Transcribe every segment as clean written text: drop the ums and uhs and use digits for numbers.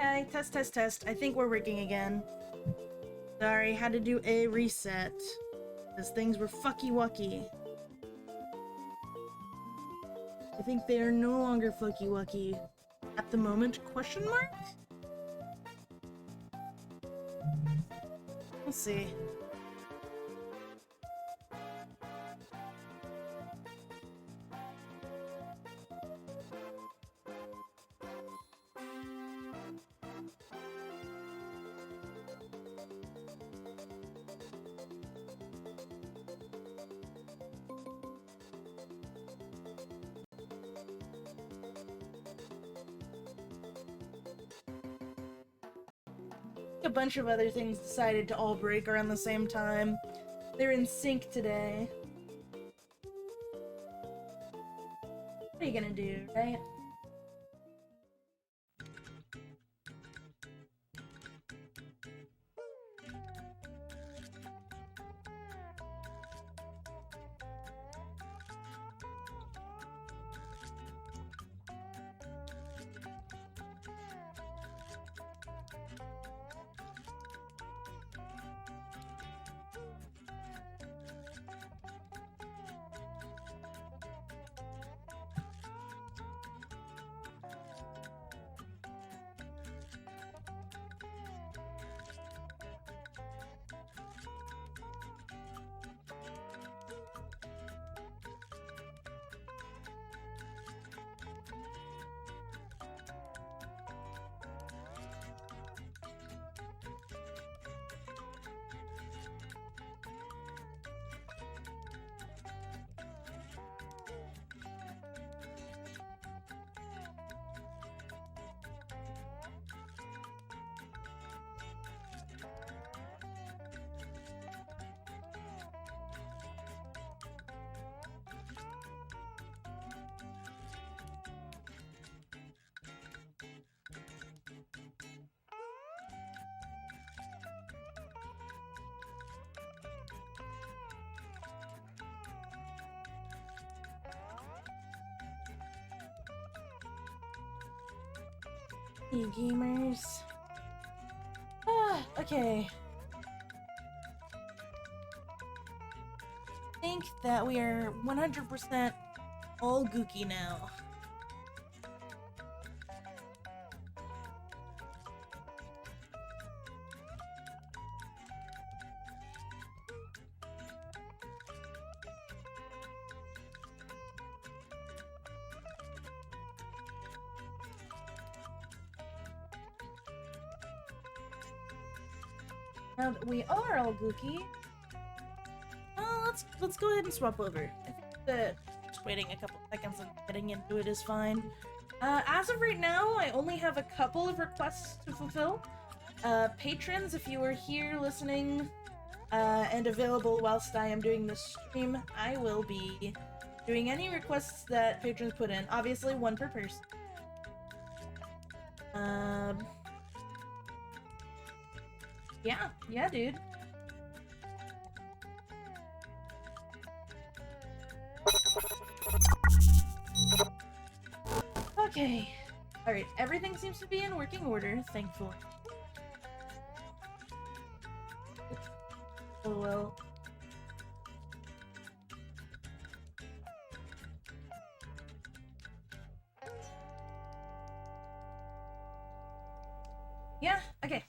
Hi. Test, test, test. I think we're working again. Sorry, had to do a reset. Because things were fucky-wucky. I think they are no longer fucky-wucky. At the moment, question mark? We'll see. A bunch of other things decided to all break around the same time. They're in sync today. What are you gonna do, right? Hey gamers. Okay. I think that we are 100% all gooky now. Now that we are all gooky, let's go ahead and swap over. I think that just waiting a couple seconds and getting into it is fine. As of right now, I only have a couple of requests to fulfill. Patrons, if you are here listening and available whilst I am doing this stream, I will be doing any requests that patrons put in. Obviously, one per person. Yeah, dude. Okay. Alright, everything seems to be in working order, thankfully. Oh well. Yeah, okay.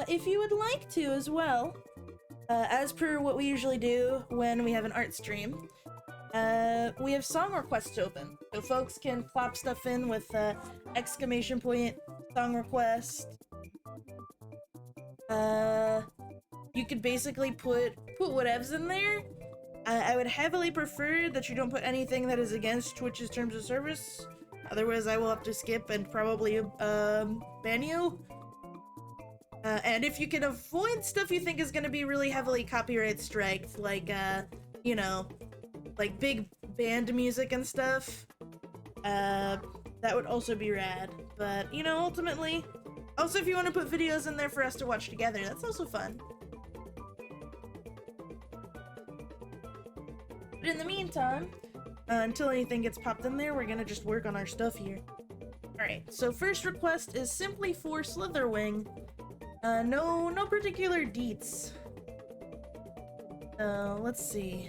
If you would like to as well, as per what we usually do when we have an art stream, we have song requests open. So folks can plop stuff in with exclamation point, song request. You could basically put whatevs in there. I would heavily prefer that you don't put anything that is against Twitch's terms of service. Otherwise, I will have to skip and probably ban you. And if you can avoid stuff you think is going to be really heavily copyright striked, like, you know, like big band music and stuff, that would also be rad. But, you know, ultimately, Also, if you want to put videos in there for us to watch together, that's also fun. But in the meantime, until anything gets popped in there, we're gonna just work on our stuff here. Alright, so first request is simply for Slitherwing. No particular deets. Let's see.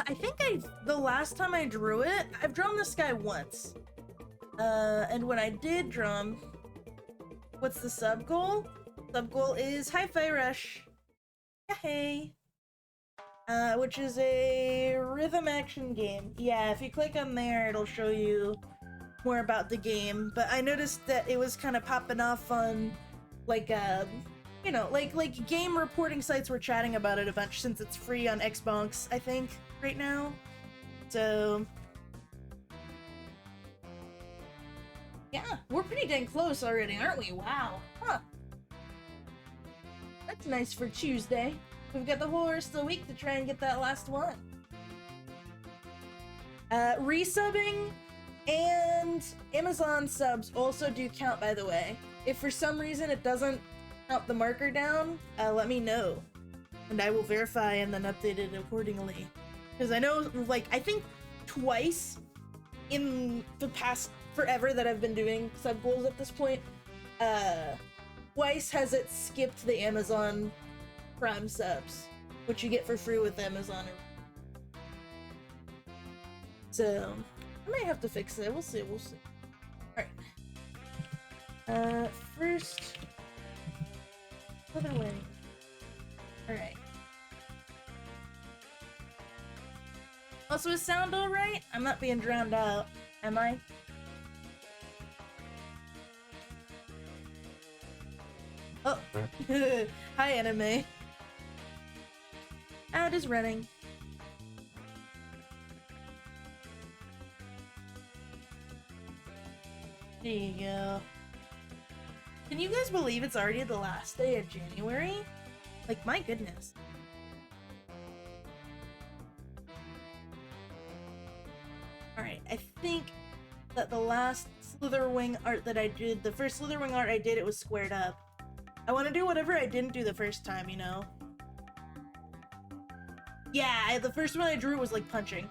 I think the last time I drew it, I've drawn this guy once. And when I did draw him, what's the sub goal? Sub goal is Hi-Fi Rush. Hey. Which is a rhythm action game. Yeah, if you click on there, it'll show you more about the game. But I noticed that it was kind of popping off on, like, you know, like game reporting sites were chatting about it a bunch since it's free on Xbox, I think, right now. So yeah, we're pretty dang close already, aren't we? Wow. Huh. That's nice for Tuesday. We've got the whole rest of the week to try and get that last one. Resubbing and Amazon subs also do count, by the way. If for some reason it doesn't count the marker down, let me know. And I will verify and then update it accordingly. Because I know, like, I think twice in the past forever that I've been doing sub goals at this point, twice has it skipped the Amazon Prime subs, which you get for free with Amazon. So, I might have to fix it. We'll see, we'll see. Alright. First... Slitherwing. Alright. Also, is sound alright? I'm not being drowned out, am I? Oh. Hi, anime. Ad is running. There you go. Can you guys believe it's already the last day of January? Like, my goodness. Alright, I think that the last Slitherwing art that I did, the first Slitherwing art I did, it was squared up. I want to do whatever I didn't do the first time, you know? Yeah, the first one I drew was, like, punching.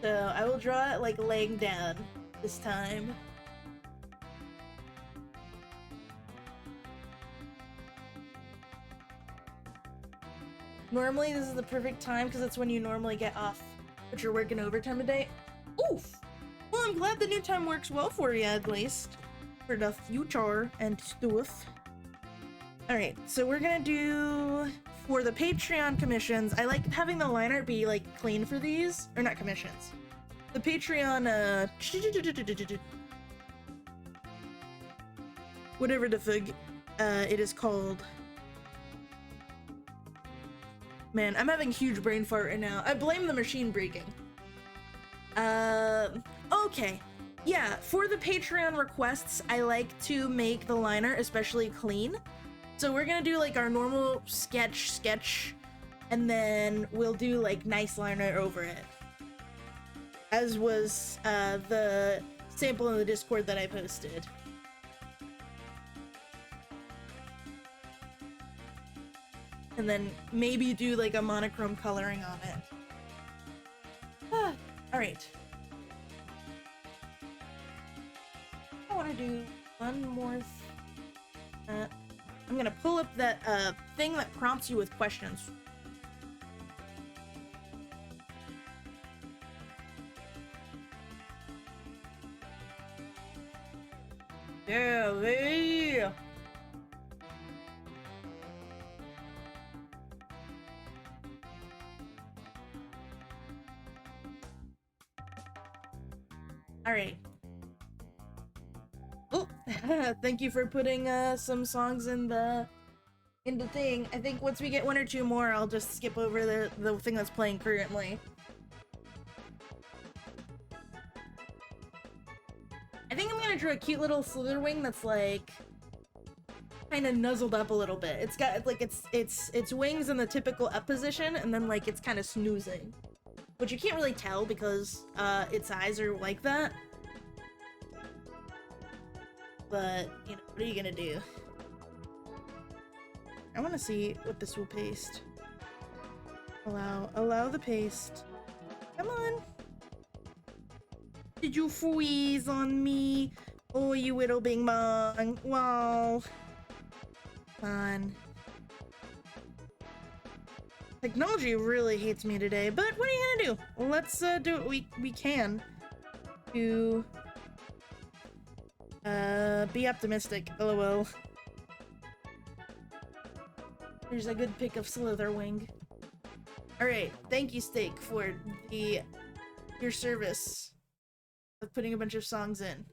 So, I will draw it, like, laying down this time. Normally, this is the perfect time because it's when you normally get off, but you're working overtime today. Oof! Well, I'm glad the new time works well for you, at least. For the future and stuff. Alright, so we're gonna do... For the Patreon commissions, I like having the line art be, like, clean for these. Or not commissions. The Patreon, whatever the fig it is called. Man, I'm having huge brain fart right now. I blame the machine breaking. Okay. Yeah, for the Patreon requests, I like to make the line art especially clean. So we're gonna do like our normal sketch, and then we'll do like nice line art over it. As was the sample in the Discord that I posted. And then maybe do like a monochrome coloring on it. Ah, alright. I want to do one more I'm gonna pull up that thing that prompts you with questions. Yeah. Alright. Oh, thank you for putting some songs in the thing. I think once we get one or two more, I'll just skip over the thing that's playing currently. I think I'm gonna draw a cute little slitherwing that's like kind of nuzzled up a little bit. It's got like its wings in the typical up position, and then like it's kind of snoozing, which you can't really tell because its eyes are like that. But you know, what are you gonna do? I want to see what this will paste. Allow the paste. Come on. Did you freeze on me? Oh, you little bing bong. Wow. Fun. Technology really hates me today, but what are you gonna do? Let's do what we can to be optimistic. LOL. There's a good pick of Slitherwing. Alright, thank you, Steak, for your service of putting a bunch of songs in.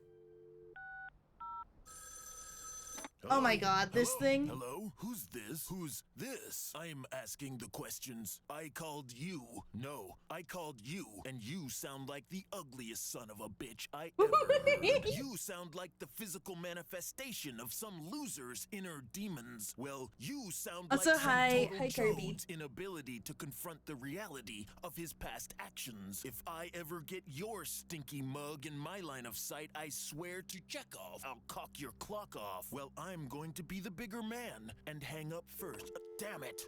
Hello? Oh my god, this thing? Hello? Who's this? Who's this? I'm asking the questions. I called you. No, I called you, and you sound like the ugliest son of a bitch I ever heard. You sound like the physical manifestation of some loser's inner demons. Well, you sound Also, like some hi total Kirby. Jode's inability to confront the reality of his past actions. If I ever get your stinky mug in my line of sight, I swear to Chekhov, I'll cock your clock off. Well, I'm going to be the bigger man and hang up first. Damn it.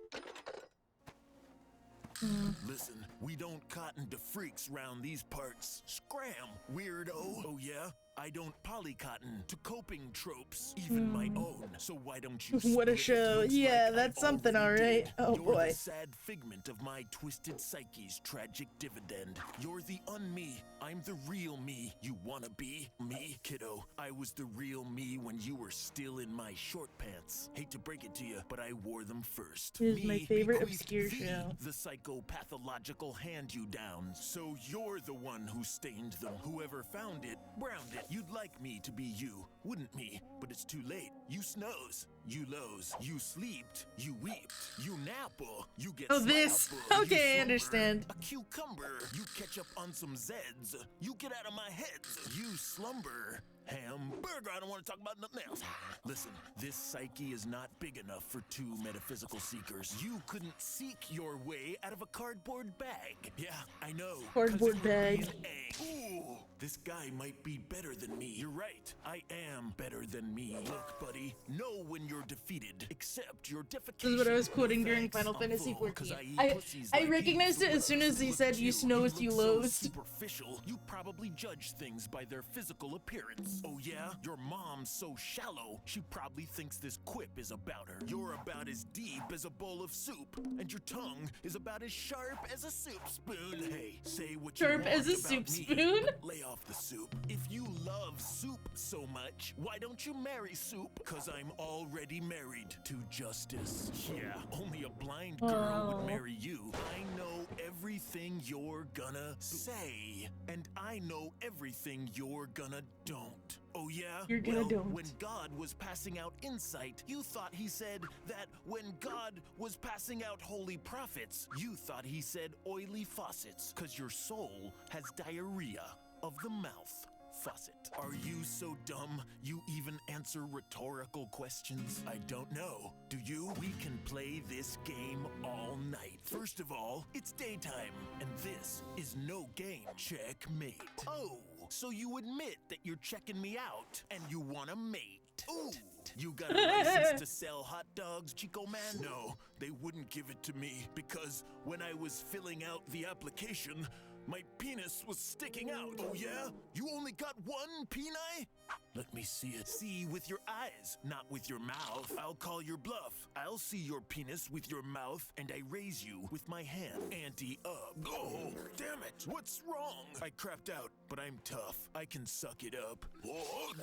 Listen, we don't cotton to freaks round these parts. Scram, weirdo. Oh yeah? I don't polycotton to coping tropes, even my own. So why don't you What a split? show. Looks Yeah, like that's I something, already alright. did. Oh You're boy. the sad figment of my twisted psyche's tragic dividend. You're the un-me. I'm the real me. You wanna be me, kiddo? I was the real me when you were still in my short pants. Hate to break it to you, but I wore them first. It is my favorite bequeathed obscure thee show. the psychopathological hand-you-downs. So you're the one who stained them. Whoever found it, browned it. You'd like me to be you, wouldn't me? But it's too late. You snows, you lows, you sleeped, you weeped, you napple, you get Oh, this. slapple, Okay, you I slumber, understand. a cucumber, you catch up on some Zeds, you get out of my heads, you slumber. Hamburger, I don't want to talk about nothing else. Listen, this psyche is not big enough for two metaphysical seekers. You couldn't seek your way out of a cardboard bag. Yeah, I know. 'cause Cardboard it would be bag. an egg. Ooh, this guy might be better than me. You're right. I am better than me. Look, buddy, know when you're defeated. Accept your defecation. This is what I was quoting during Thanks, Final I'm Fantasy full, 'cause XIV. eat pussies I like recognized you. it as soon as he Look said at you snows, you look so lows. superficial. You probably judge things by their physical appearance. Oh yeah? Your mom's so shallow, she probably thinks this quip is about her. You're about as deep as a bowl of soup, and your tongue is about as sharp as a soup spoon. Hey, say what Sharp you want as a about soup me, spoon? but lay off the soup. If you love soup so much, why don't you marry soup? 'Cause I'm already married to justice. Yeah, only a blind girl Oh. would marry you. I know everything you're gonna say, and I know everything you're gonna don't. Oh yeah? You're gonna Well, don't. when God was passing out insight, you thought he said that when God was passing out holy prophets, you thought he said oily faucets, 'cause your soul has diarrhea of the mouth. Faucet. Are you so dumb you even answer rhetorical questions? I don't know. Do you? We can play this game all night. First of all, it's daytime, and this is no game. Checkmate. Oh, so you admit that you're checking me out, and you wanna mate. Ooh, you got a license to sell hot dogs, Chico Man? No, they wouldn't give it to me, because when I was filling out the application, my penis was sticking out. Oh yeah? You only got one peni? Let me see it. See with your eyes, not with your mouth. I'll call your bluff. I'll see your penis with your mouth, and I raise you with my hand. Ante-up. Oh, damn it. What's wrong? I crapped out, but I'm tough. I can suck it up.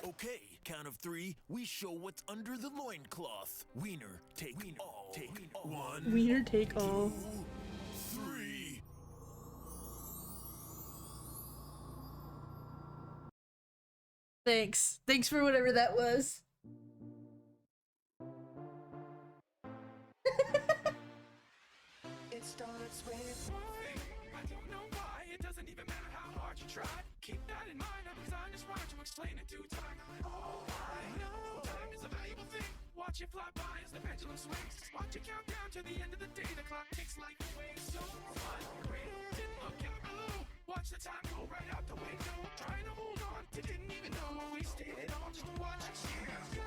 Okay, count of three. We show what's under the loincloth. Wiener, take all. Take one. Wiener take all. 2, 3. Thanks. Thanks for whatever that was. It starts with I don't know why. It doesn't even matter how hard you try. Keep that in mind, because I just wanted to explain it to Watch it fly by as the pendulum swings. Watch it count down to the end of the day. The clock ticks like waves. So fun, great, didn't look out below. Watch the time go right out the window. Trying to hold on to didn't even know. Wasted it all just to watch it.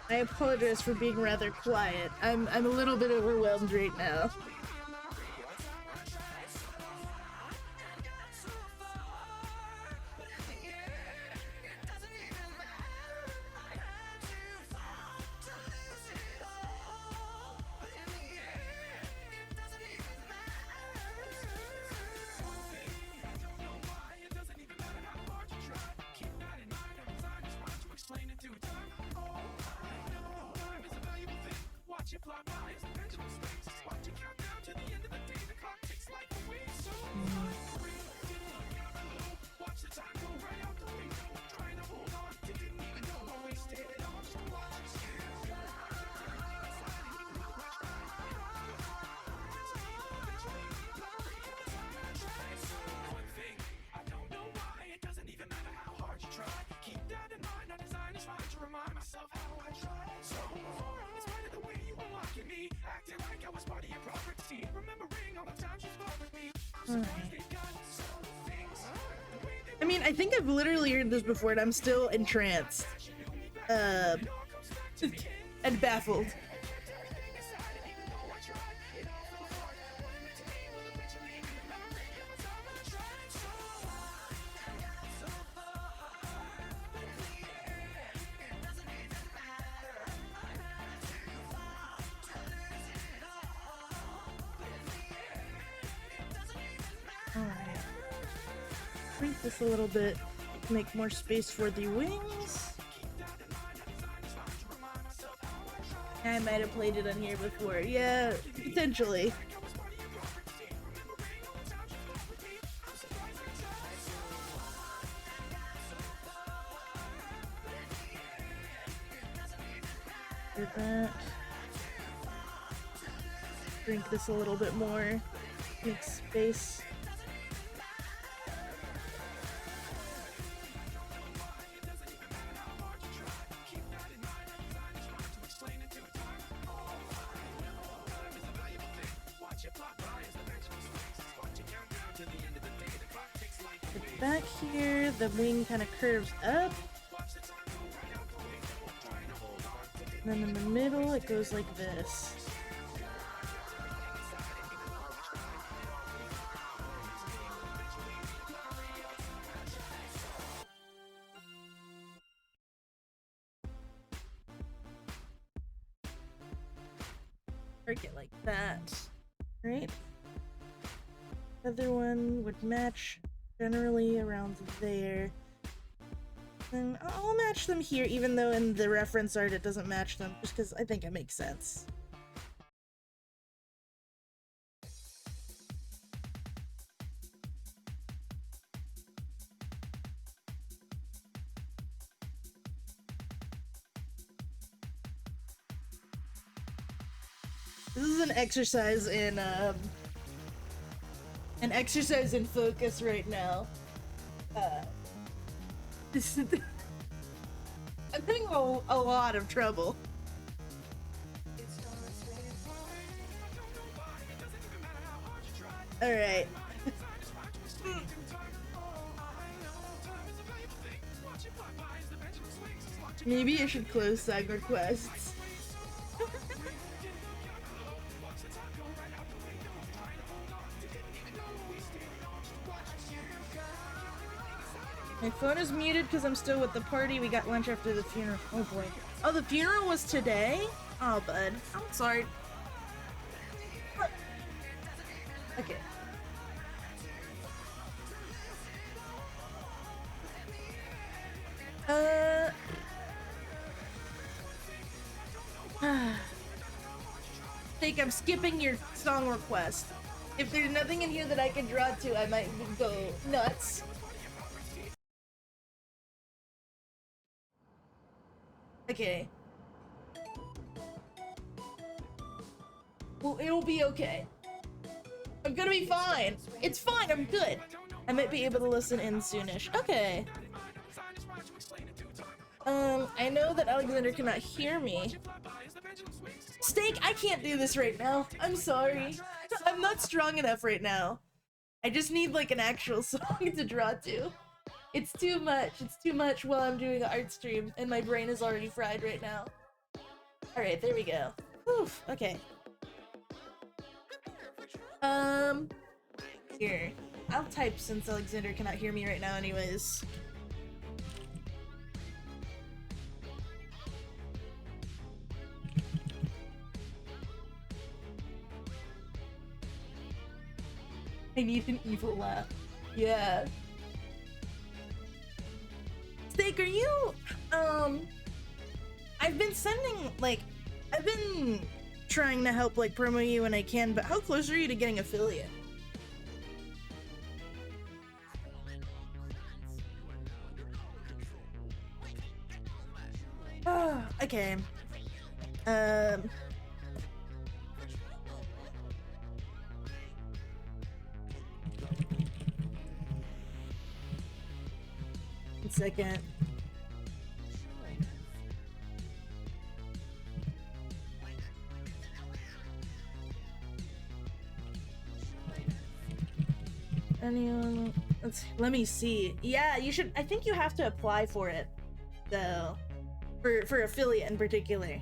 I apologize for being rather quiet. I'm a little bit overwhelmed right now. Watch it fly by as the pendulum swings. Watch it count down to the end of the day. The clock ticks like a wave. So watch the time go right out the window. Trying to hold on to didn't even know. Wasted it all just to watch it. One thing, I don't know why. It doesn't even matter how hard you try. Keep that in mind. I designed this rhyme to remind myself how I tried so hard. In spite of the way you were mocking me, acting like I was part of your property. Remembering all the times you fought with me. I'm surprised they've got some things. The way they I mean, I think I've literally heard this before and I'm still entranced. And baffled. Alright. Shrink this a little bit, make more space for the wings. I might have played it on here before. Yeah, potentially. Did that. Shrink this a little bit more. Make space. Back here, the wing kind of curves up. And then in the middle, it goes like this. Work it like that, right? The other one would match generally around there. And I'll match them here, even though in the reference art it doesn't match them, just because I think it makes sense. This is an exercise in focus right now. I'm having a lot of trouble. Alright. Maybe I should close side requests. My phone is muted because I'm still with the party. We got lunch after the funeral. Oh boy. Oh, the funeral was today? Oh, bud. I'm sorry. What? Okay. I think I'm skipping your song request. If there's nothing in here that I can draw to, I might go nuts. Okay. Well, it'll be okay. I'm gonna be fine. It's fine, I'm good. I might be able to listen in soonish. Okay. I know that Alexander cannot hear me. Steak, I can't do this right now. I'm sorry. I'm not strong enough right now. I just need like an actual song to draw to. It's too much. It's too much while I'm doing an art stream, and my brain is already fried right now. Alright, there we go. Whew, okay. Here. I'll type since Alexander cannot hear me right now anyways. I need an evil laugh. Yeah. Steak, are you, I've been sending, like, I've been trying to help, like, promo you when I can, but how close are you to getting affiliate? Oh, okay. One second. Anyone? Let me see. Yeah, you should. I think you have to apply for it, though, for affiliate in particular.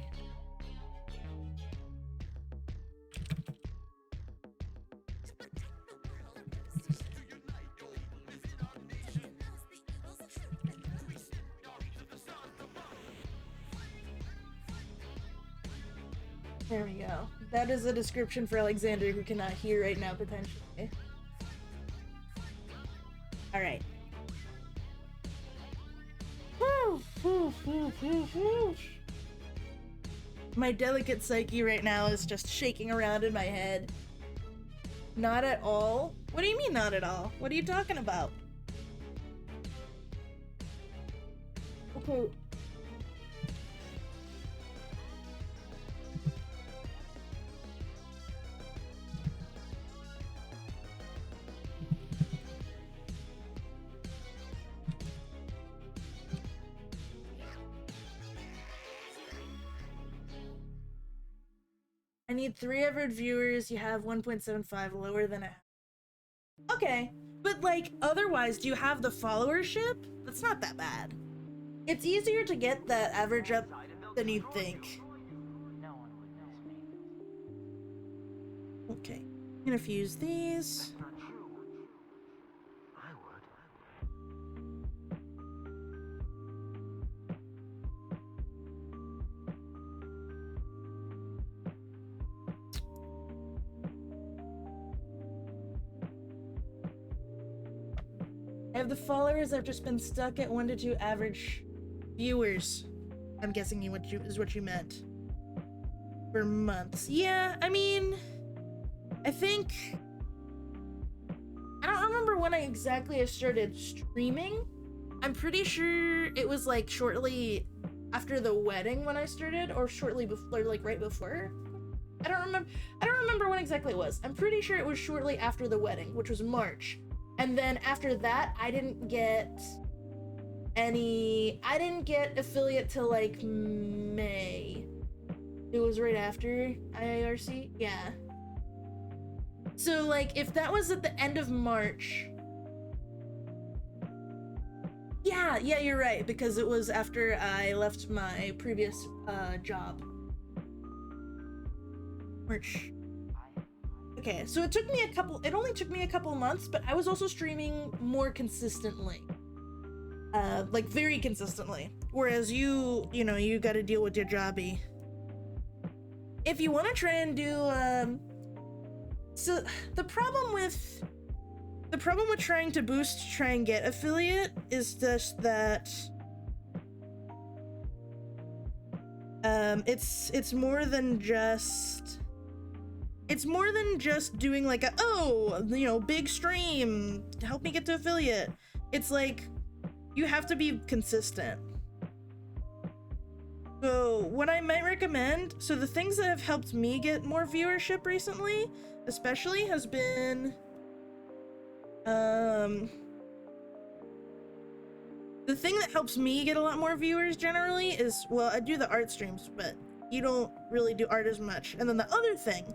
There we go. That is a description for Alexander, who cannot hear right now, potentially. Alright. My delicate psyche right now is just shaking around in my head. Not at all? What do you mean, not at all? What are you talking about? Okay. I need 3 average viewers. You have 1.75, lower than a. Okay, but like otherwise, do you have the followership? That's not that bad. It's easier to get that average up than you'd think. Okay, I'm gonna fuse these. I have the followers. I've just been stuck at 1 to 2 average viewers. I'm guessing is what you meant. For months. Yeah, I mean, I think I don't remember when I exactly started streaming. I'm pretty sure it was like shortly after the wedding when I started, or shortly before, like right before. I don't remember when exactly it was. I'm pretty sure it was shortly after the wedding, which was March. And then after that, I didn't get affiliate till like May. It was right after IIRC, yeah. So like, if that was at the end of March, yeah, you're right, because it was after I left my previous job. March. Okay, so it only took me a couple months, but I was also streaming more consistently. Like very consistently. Whereas you gotta deal with your jobby. If you wanna try and do, so the problem with trying to try and get affiliate is just that, it's more than just doing like a, big stream, help me get to affiliate. It's like, you have to be consistent. So what I might recommend, so the things that have helped me get more viewership recently, especially, has been, the thing that helps me get a lot more viewers generally is, well, I do the art streams, but you don't really do art as much. And then the other thing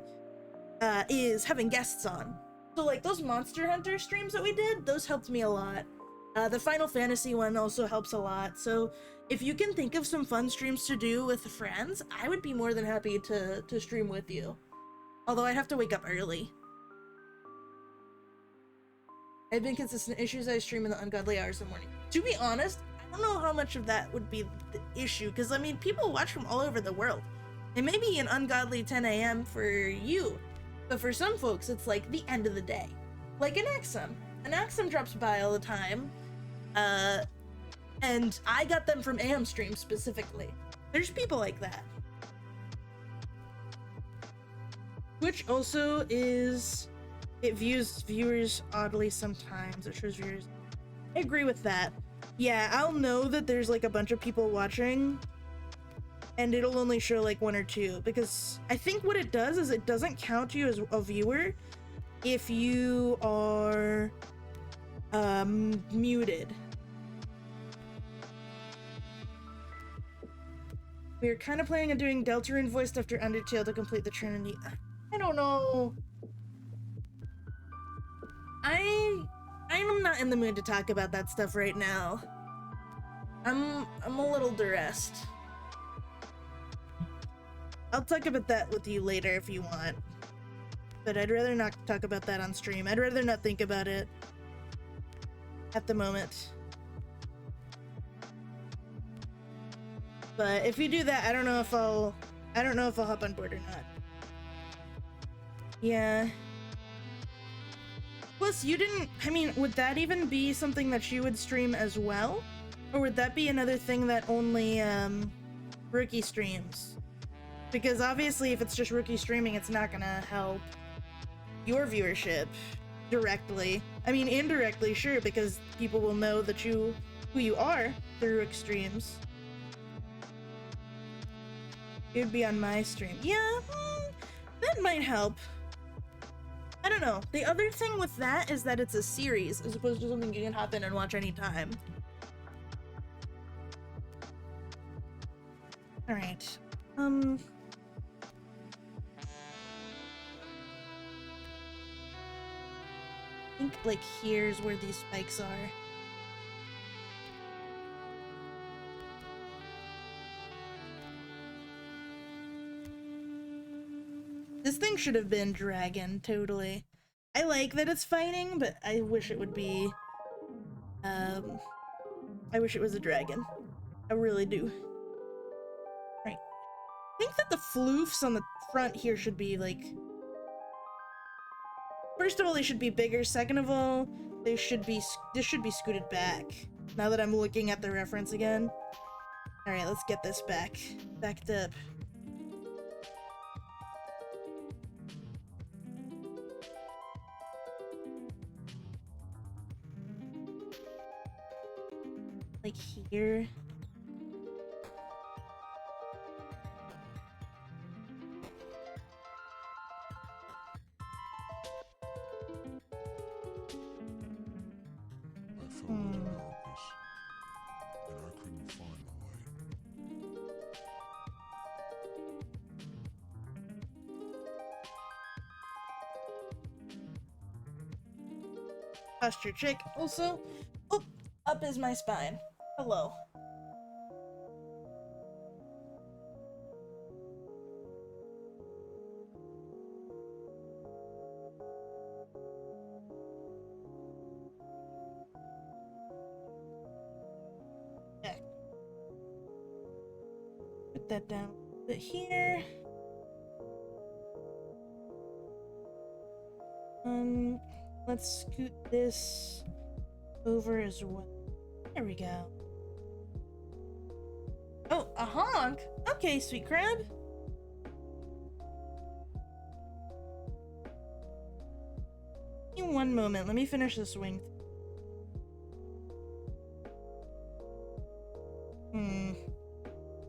is having guests on. So like those Monster Hunter streams that we did, those helped me a lot. The Final Fantasy one also helps a lot. So if you can think of some fun streams to do with friends, I would be more than happy to stream with you. Although I'd have to wake up early. I've been consistent issues. I stream in the ungodly hours of the morning. To be honest, I don't know how much of that would be the issue, because I mean, people watch from all over the world. It may be an ungodly 10 a.m. for you, but for some folks, it's like the end of the day. Like an Axum. An Axum drops by all the time, and I got them from AM streams specifically. There's people like that. Twitch also is... It views viewers oddly sometimes. It shows viewers. I agree with that. Yeah, I'll know that there's like a bunch of people watching, and it'll only show like 1 or 2, because I think what it does is it doesn't count you as a viewer if you are muted. We're kind of planning on doing Deltarune voiced after Undertale to complete the Trinity. I don't know. I'm not in the mood to talk about that stuff right now. I'm a little duressed. I'll talk about that with you later if you want. But I'd rather not talk about that on stream. I'd rather not think about it at the moment. But if you do that, I don't know if I'll hop on board or not. Yeah. Plus, you didn't... I mean, would that even be something that you would stream as well? Or would that be another thing that only, Rookie streams? Because obviously, if it's just Rookie streaming, it's not gonna help your viewership directly. I mean, indirectly, sure, because people will know that who you are through Rookie streams. It would be on my stream. Yeah, that might help. I don't know. The other thing with that is that it's a series as opposed to something you can hop in and watch anytime. Alright. I think like here's where these spikes are. This thing should have been dragon, totally. I like that it's fighting, but I wish it would be, I wish it was a dragon. I really do. Right. I think that the floofs on the front here should be, like... First of all, they should be bigger. Second of all, this should be scooted back. Now that I'm looking at the reference again. Alright, let's get this backed up. Like here. I felt like a purpose, and I couldn't find my way. Posture check. Also, oh, up is my spine. Hello. Okay. Put that down a bit here. Let's scoot this over as well. There we go. Oh, a honk? Okay, sweet crab. Give me one moment, let me finish this wing.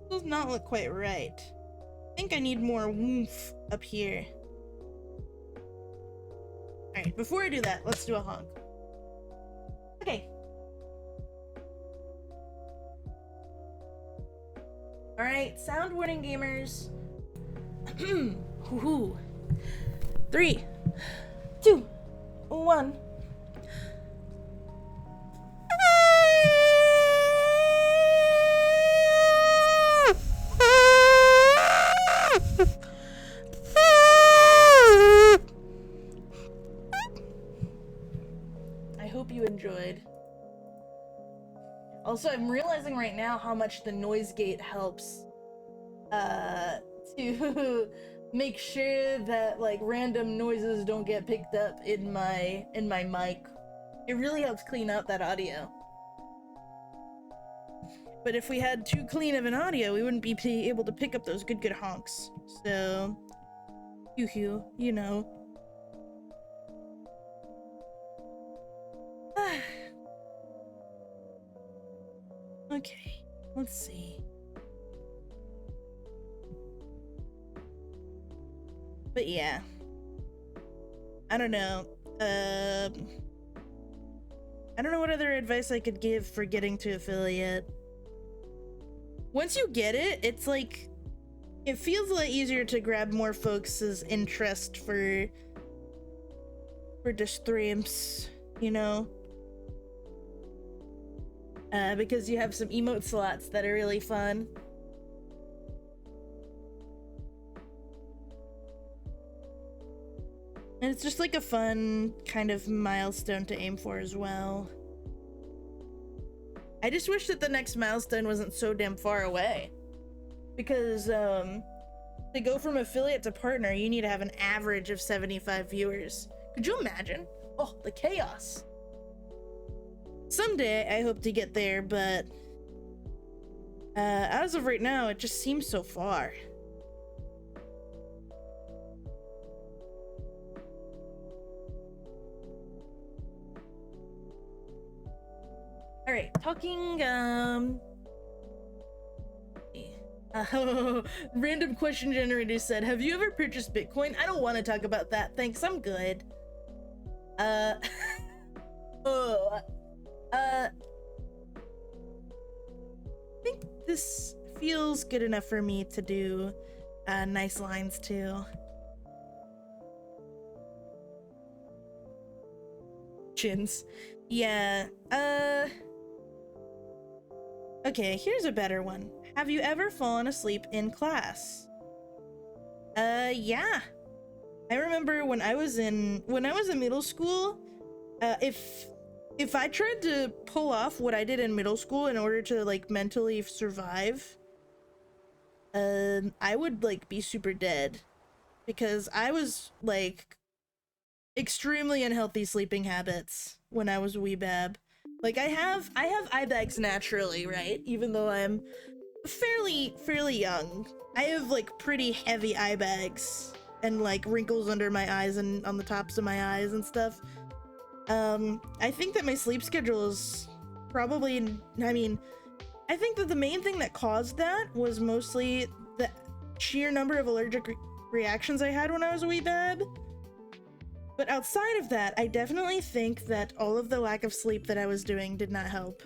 Does not look quite right. I think I need more woof up here. Alright, before I do that, let's do a honk. Okay. Alright, sound warning, gamers. Woohoo. 3, 2, 1. I hope you enjoyed. Also, I'm realizing right now how much the noise gate helps to make sure that like random noises don't get picked up in my mic. It really helps clean out that audio. But if we had too clean of an audio, we wouldn't be able to pick up those good honks. So, you know. Okay, let's see. But yeah, I don't know. I don't know what other advice I could give for getting to affiliate. Once you get it, it's like, it feels a lot easier to grab more folks' interest for the streams, you know? Because you have some emote slots that are really fun. And it's just like a fun kind of milestone to aim for as well. I just wish that the next milestone wasn't so damn far away. Because, to go from affiliate to partner, you need to have an average of 75 viewers. Could you imagine? Oh, the chaos. Someday, I hope to get there, but as of right now, it just seems so far. Alright, talking, random question generator said, have you ever purchased Bitcoin? I don't want to talk about that, thanks, I'm good. I think this feels good enough for me to do nice lines too. Chins. Yeah, okay, here's a better one. Have you ever fallen asleep in class? Yeah. I remember when I was in middle school, if I tried to pull off what I did in middle school in order to like mentally survive, I would like be super dead because I was like extremely unhealthy sleeping habits when I was a wee bab. Like I have eye bags naturally, right? Even though I'm fairly young. I have like pretty heavy eye bags and like wrinkles under my eyes and on the tops of my eyes and stuff. I think that my sleep schedule is probably, I mean, I think that the main thing that caused that was mostly the sheer number of allergic reactions I had when I was a wee bab. But outside of that, I definitely think that all of the lack of sleep that I was doing did not help.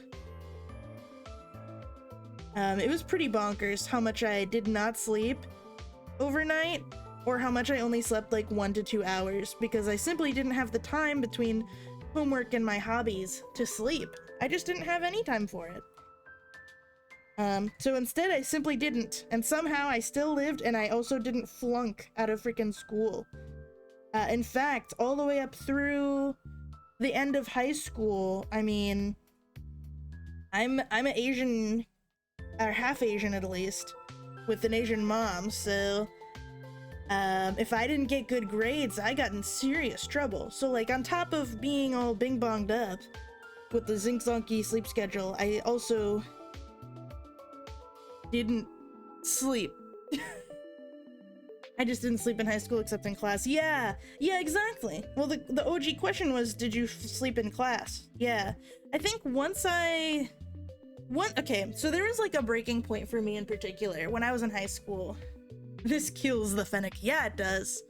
It was pretty bonkers how much I did not sleep overnight, or how much I only slept like 1 to 2 hours, because I simply didn't have the time between homework and my hobbies to sleep. I just didn't have any time for it. So instead I simply didn't, and somehow I still lived and I also didn't flunk out of freaking school. In fact, all the way up through the end of high school, I mean, I'm an Asian, or half Asian at least, with an Asian mom, so if I didn't get good grades, I got in serious trouble. So like on top of being all bing bonged up with the zink-zonky sleep schedule, I also didn't sleep. I just didn't sleep in high school except in class. Yeah, exactly. Well, the OG question was, did you sleep in class? Yeah. I think okay, so there was like a breaking point for me in particular when I was in high school. This kills the Fennec. Yeah, it does.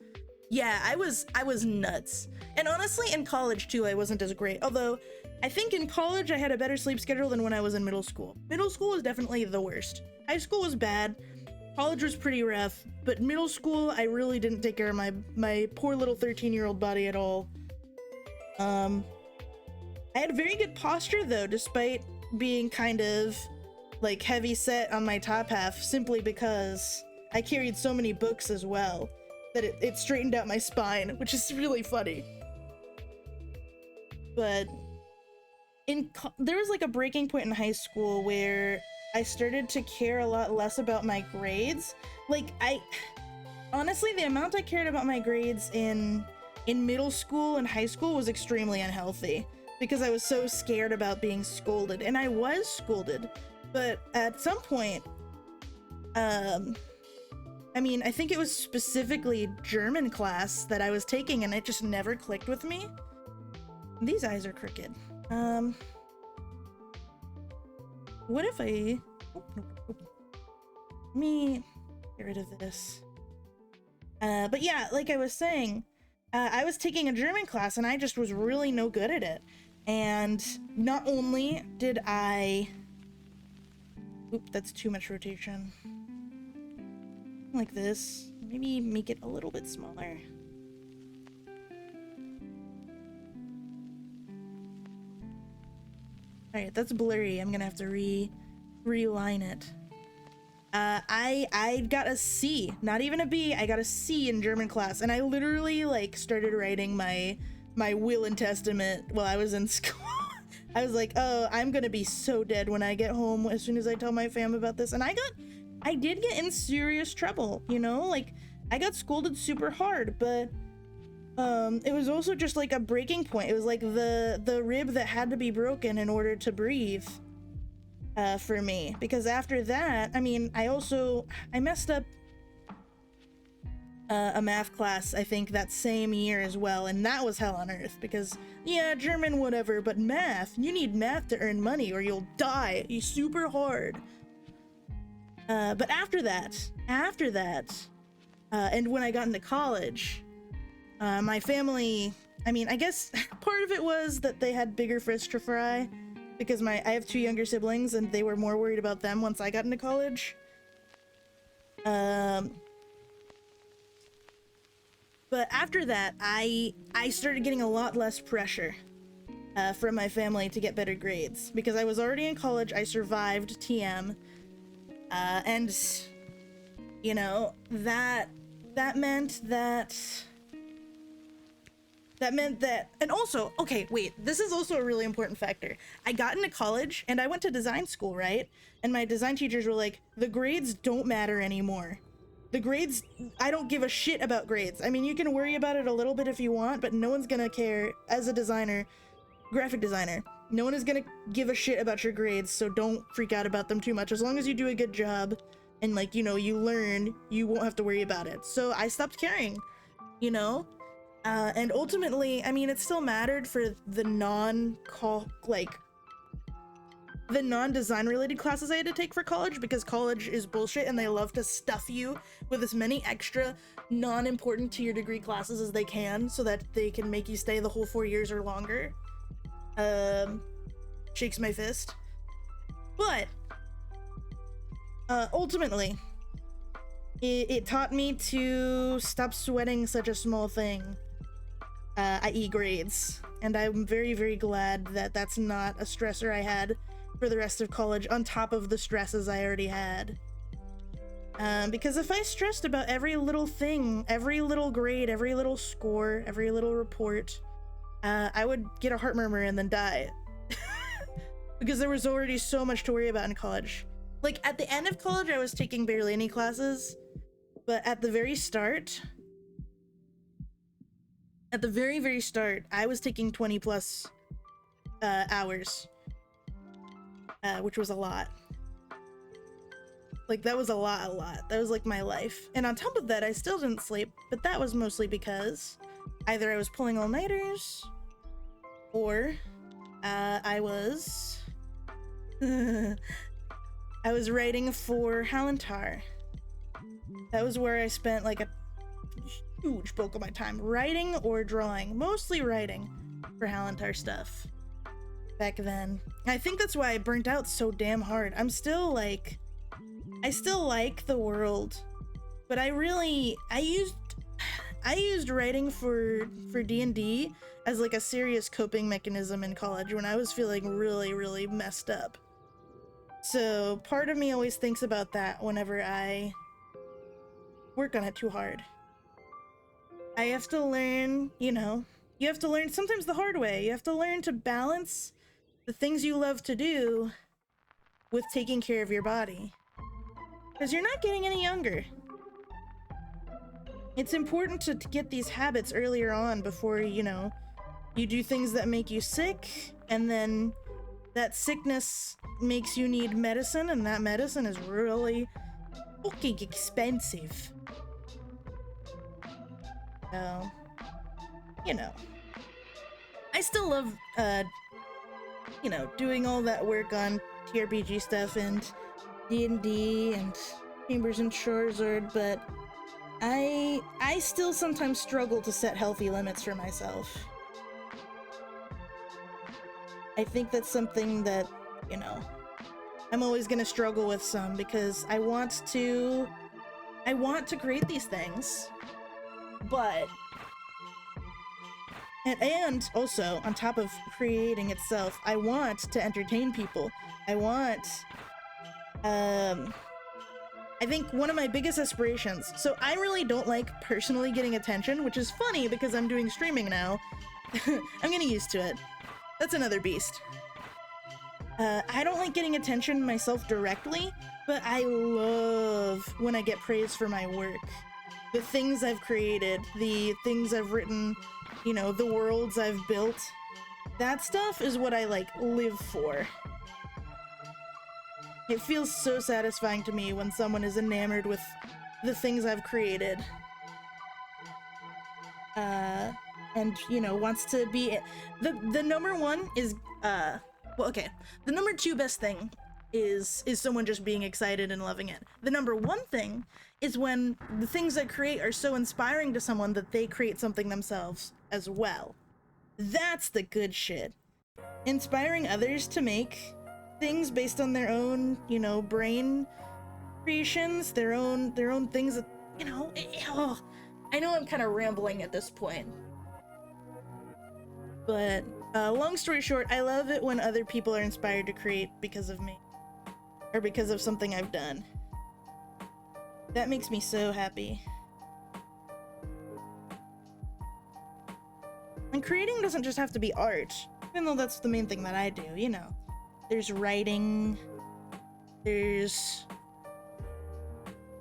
Yeah, I was nuts. And honestly, in college too, I wasn't as great. Although, I think in college I had a better sleep schedule than when I was in middle school. Middle school was definitely the worst. high school was bad. College was pretty rough, but middle school, I really didn't take care of my poor little 13-year-old body at all. I had very good posture though, despite being kind of like heavy set on my top half, simply because I carried so many books as well that it straightened out my spine, which is really funny. But there was like a breaking point in high school where I started to care a lot less about my grades. Like, honestly, the amount I cared about my grades in middle school and high school was extremely unhealthy because I was so scared about being scolded, and I was scolded. But at some point, I mean, I think it was specifically German class that I was taking, and it just never clicked with me. These eyes are crooked. What if I... Let me get rid of this. But yeah, like I was saying, I was taking a German class and I just was really no good at it. And not only did I... Oop, that's too much rotation. Like this. Maybe make it a little bit smaller. Alright, that's blurry. I'm gonna have to reline it. I got a C, not even a B. I got a C in German class, and I literally like started writing my will and testament while I was in school. I was like, oh, I'm gonna be so dead when I get home as soon as I tell my fam about this. And I did get in serious trouble, you know? Like, I got scolded super hard, but it was also just like a breaking point. It was like the rib that had to be broken in order to breathe for me. Because after that, I mean, I messed up a math class, I think, that same year as well, and that was hell on earth because, yeah, German, whatever, but math, you need math to earn money or you'll die. It's super hard. But after that, and when I got into college, my family, I mean, I guess part of it was that they had bigger fish to fry because I have 2 younger siblings and they were more worried about them once I got into college. But after that, I started getting a lot less pressure from my family to get better grades because I was already in college. I survived TM, and you know, that meant that, and also, okay, wait, this is also a really important factor. I got into college and I went to design school, right? And my design teachers were like, the grades don't matter anymore. The grades, I don't give a shit about grades. I mean, you can worry about it a little bit if you want, but no one's gonna care. As a designer, graphic designer, no one is gonna give a shit about your grades, so don't freak out about them too much. As long as you do a good job and, like, you know, you learn, you won't have to worry about it. So I stopped caring, you know? And ultimately, I mean, it still mattered for the non-design related classes I had to take for college, because college is bullshit and they love to stuff you with as many extra non-important to your degree classes as they can so that they can make you stay the whole 4 years or longer. Shakes my fist. But ultimately, it taught me to stop sweating such a small thing, i.e. grades. And I'm very, very glad that that's not a stressor I had for the rest of college on top of the stresses I already had. Because if I stressed about every little thing, every little grade, every little score, every little report, I would get a heart murmur and then die. Because there was already so much to worry about in college. Like, at the end of college, I was taking barely any classes, but at the very start, I was taking 20 plus hours, which was a lot. Like, that was a lot. That was like my life. And on top of that, I still didn't sleep, but that was mostly because either I was pulling all-nighters, or I was I was writing for Halentar. That was where I spent like a huge bulk of my time, writing or drawing, mostly writing for Halentar stuff back then. I think that's why I burnt out so damn hard. I'm still like I still like the world, but I used writing for D&D as like a serious coping mechanism in college when I was feeling really messed up. So part of me always thinks about that whenever I work on it too hard. I have to learn, you know, you have to learn sometimes the hard way. You have to learn to balance the things you love to do with taking care of your body. Because you're not getting any younger. It's important to get these habits earlier on before, you know, you do things that make you sick, and then that sickness makes you need medicine, and that medicine is really fucking expensive. So, you know. I still love, you know, doing all that work on TRPG stuff and D&D and Chambers and Charizard, but I still sometimes struggle to set healthy limits for myself. I think that's something that, you know, I'm always gonna struggle with some, because I want to create these things, but and also on top of creating itself, I want to entertain people. I want I think one of my biggest aspirations, so I really don't like personally getting attention, which is funny because I'm doing streaming now. I'm getting used to it. That's another beast. I don't like getting attention myself directly, but I love when I get praise for my work. The things I've created, the things I've written, you know, the worlds I've built. That stuff is what I, like, live for. It feels so satisfying to me when someone is enamored with the things I've created. And, you know, wants to be... The number one is, well, okay. The number two best thing is someone just being excited and loving it. The number one thing is when the things I create are so inspiring to someone that they create something themselves as well. That's the good shit. Inspiring others to make things based on their own, you know, brain creations, their own things that, you know, oh, I know I'm kind of rambling at this point. But, long story short, I love it when other people are inspired to create because of me. Or because of something I've done. That makes me so happy. And creating doesn't just have to be art, even though that's the main thing that I do, you know. There's writing, there's,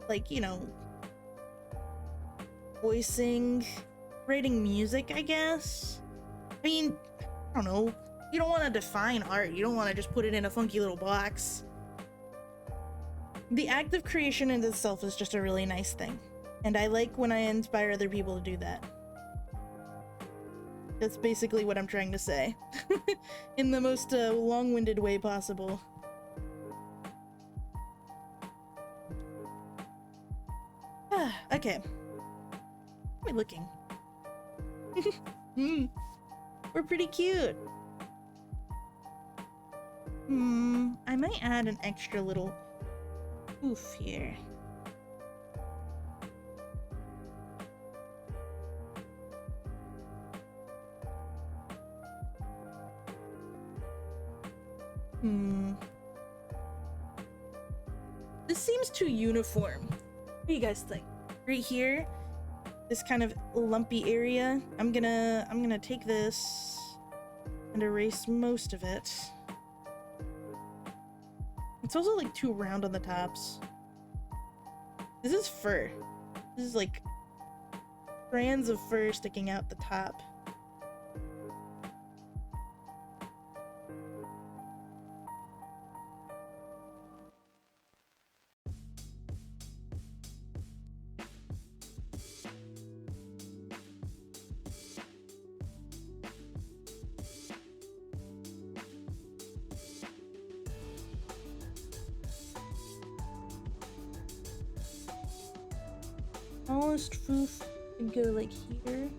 like, you know, voicing, writing music, I guess. I mean, I don't know, you don't want to define art, you don't want to just put it in a funky little box. The act of creation in itself is just a really nice thing, and I like when I inspire other people to do that. That's basically what I'm trying to say. In the most long-winded way possible. Okay. How am I looking? We're pretty cute. I might add an extra little oof here. This seems too uniform. What do you guys think? Right here, this kind of lumpy area, I'm gonna take this and erase most of it. It's also like too round on the tops. This is fur. This is like strands of fur sticking out the top. Smallest foof can go like here.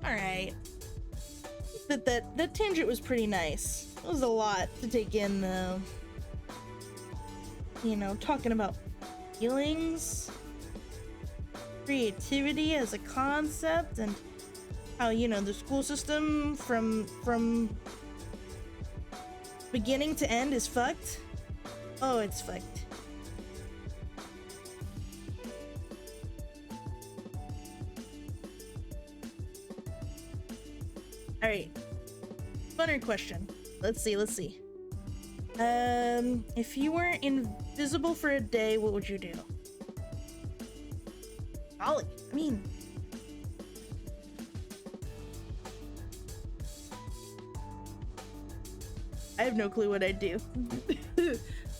Alright. that tangent was pretty nice. It was a lot to take in, though. You know, talking about feelings, creativity as a concept, and how, you know, the school system from beginning to end is fucked. Oh, it's fucked. Alright. Funner question. Let's see. If you were invisible for a day, what would you do? Golly, I mean... I have no clue what I'd do.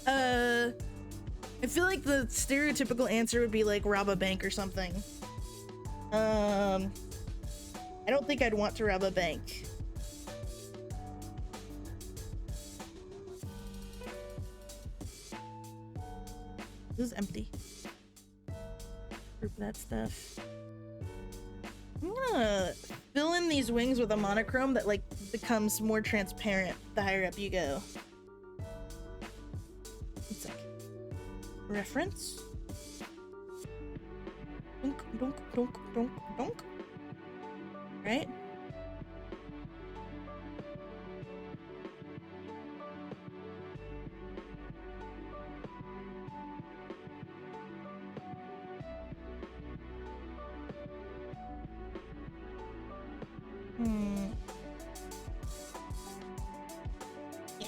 I feel like the stereotypical answer would be like rob a bank or something. I don't think I'd want to rob a bank. This is empty. Group that stuff. I'm gonna fill in these wings with a monochrome that like becomes more transparent the higher up you go. One sec. Reference. Dunk, dunk, dunk, dunk, dunk. Right? Yeah.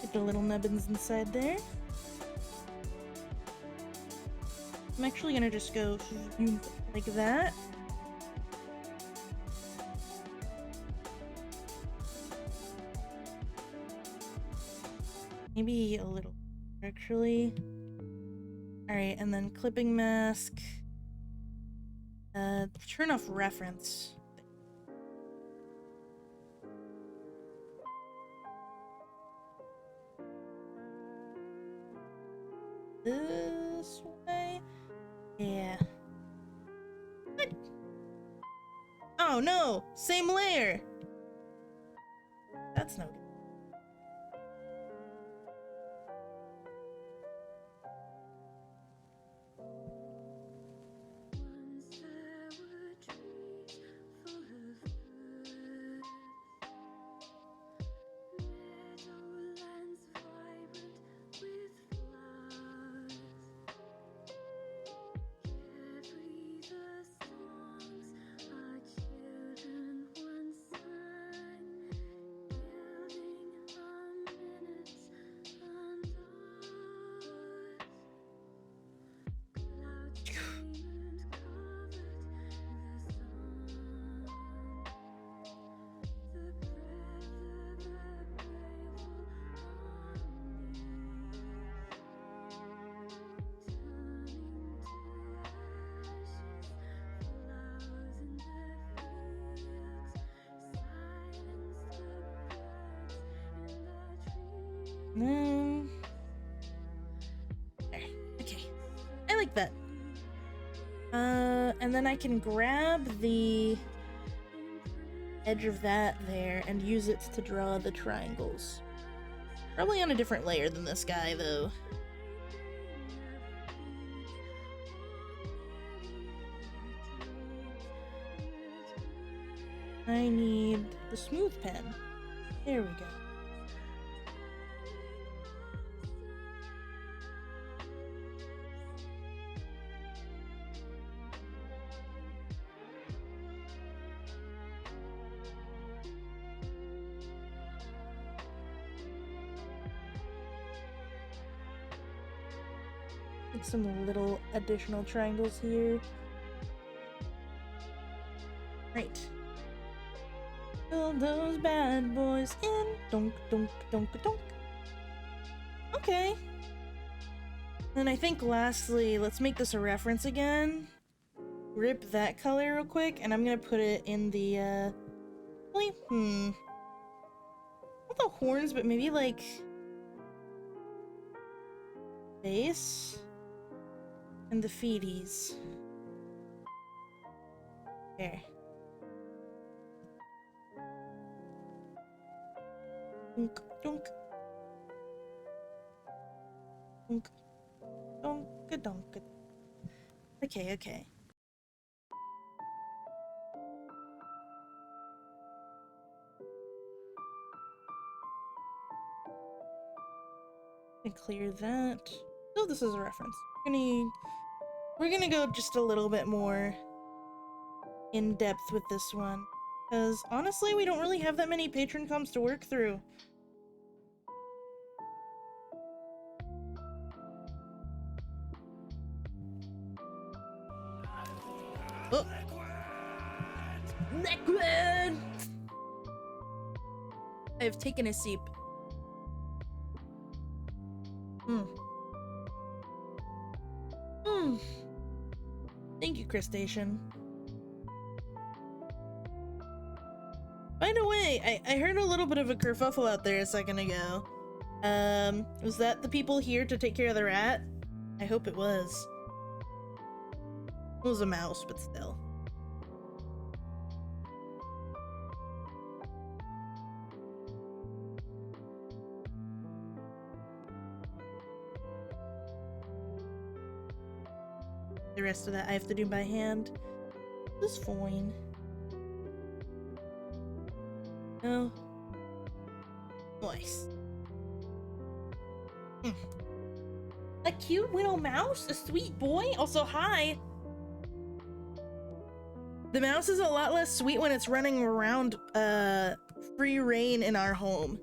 Get the little nubbins inside there. I'm actually gonna just go like that. Maybe a little actually. Alright, and then clipping mask. Turn off reference. This way? Yeah. What? Oh no! Same layer! That's no good. No. There. Okay. I like that. And then I can grab the edge of that there and use it to draw the triangles. Probably on a different layer than this guy, though. I need the smooth pen. There we go. Some little additional triangles here. Right. Fill those bad boys in. Donk, donk, donk, donk. Okay. Then I think lastly, let's make this a reference again. Rip that color real quick, and I'm gonna put it in the, not the horns, but maybe like base. And the feeties. There. Dunk, dunk. Dunk. Donka donka. Okay, okay. And clear that. Oh, this is a reference. We're gonna go just a little bit more in depth with this one. Because honestly, we don't really have that many patron comps to work through. Oh! Liquid! I have taken a sip. Thank you, Crustacean. By the way, I heard a little bit of a kerfuffle out there a second ago. Was that the people here to take care of the rat? I hope it was. It was a mouse, but still. The rest of that I have to do by hand. This is fine. Oh. Nice. A cute little mouse? A sweet boy? Also, hi! The mouse is a lot less sweet when it's running around, free reign in our home.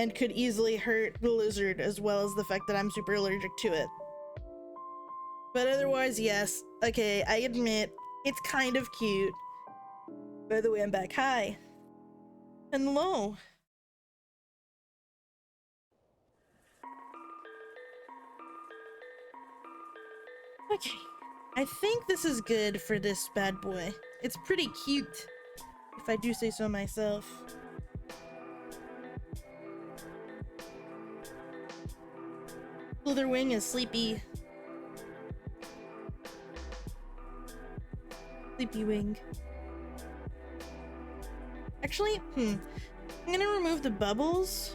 And could easily hurt the lizard, as well as the fact that I'm super allergic to it. But otherwise, yes. Okay, I admit, it's kind of cute. By the way, I'm back. Hi. Hello. Okay. I think this is good for this bad boy. It's pretty cute, if I do say so myself. Slitherwing is sleepy. Sleepy wing. Actually, I'm gonna remove the bubbles.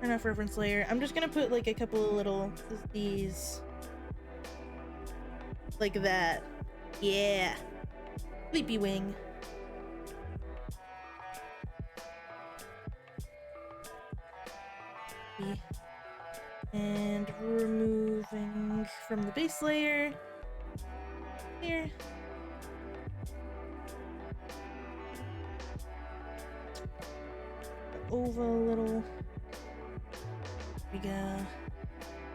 Turn off reference layer. I'm just gonna put like a couple of little these. Like that. Yeah. Sleepy wing. And removing from the base layer. Here. Over a little. There we go.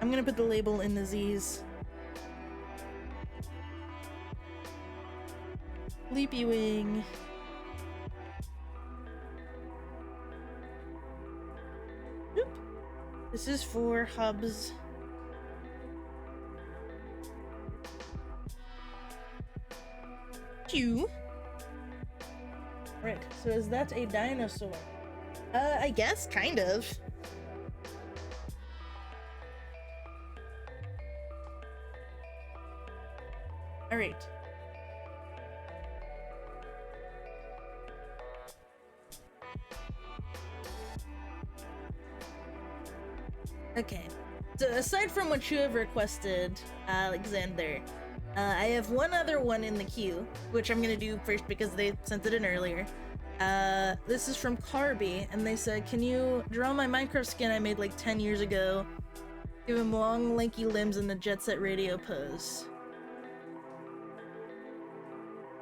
I'm gonna put the label in the Z's. Sleepy wing. Oop. This is for hubs. Q. Right, so is that a dinosaur? I guess, kind of. Alright. Okay, so aside from what you have requested, Alexander, I have one other one in the queue, which I'm gonna do first because they sent it in earlier. This is from Carby, and they said, can you draw my Minecraft skin I made like 10 years ago? Give him long, lanky limbs and the Jet Set Radio pose.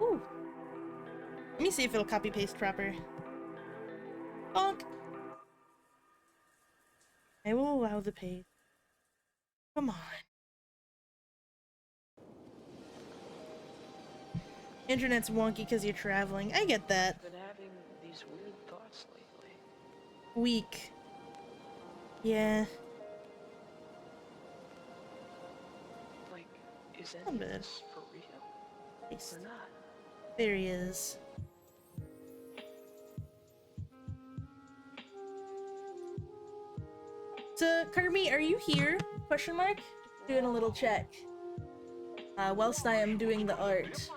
Ooh. Let me see if it'll copy-paste proper. Bonk! I will allow the page. Come on. Internet's wonky because you're traveling. I get that. Been having these weird thoughts lately. Weak. Yeah. Like, is I'm any of good. this for real Nice. or not? There he is. So, Kirby, are you here? Question mark? Doing a little check. Whilst I am doing the art.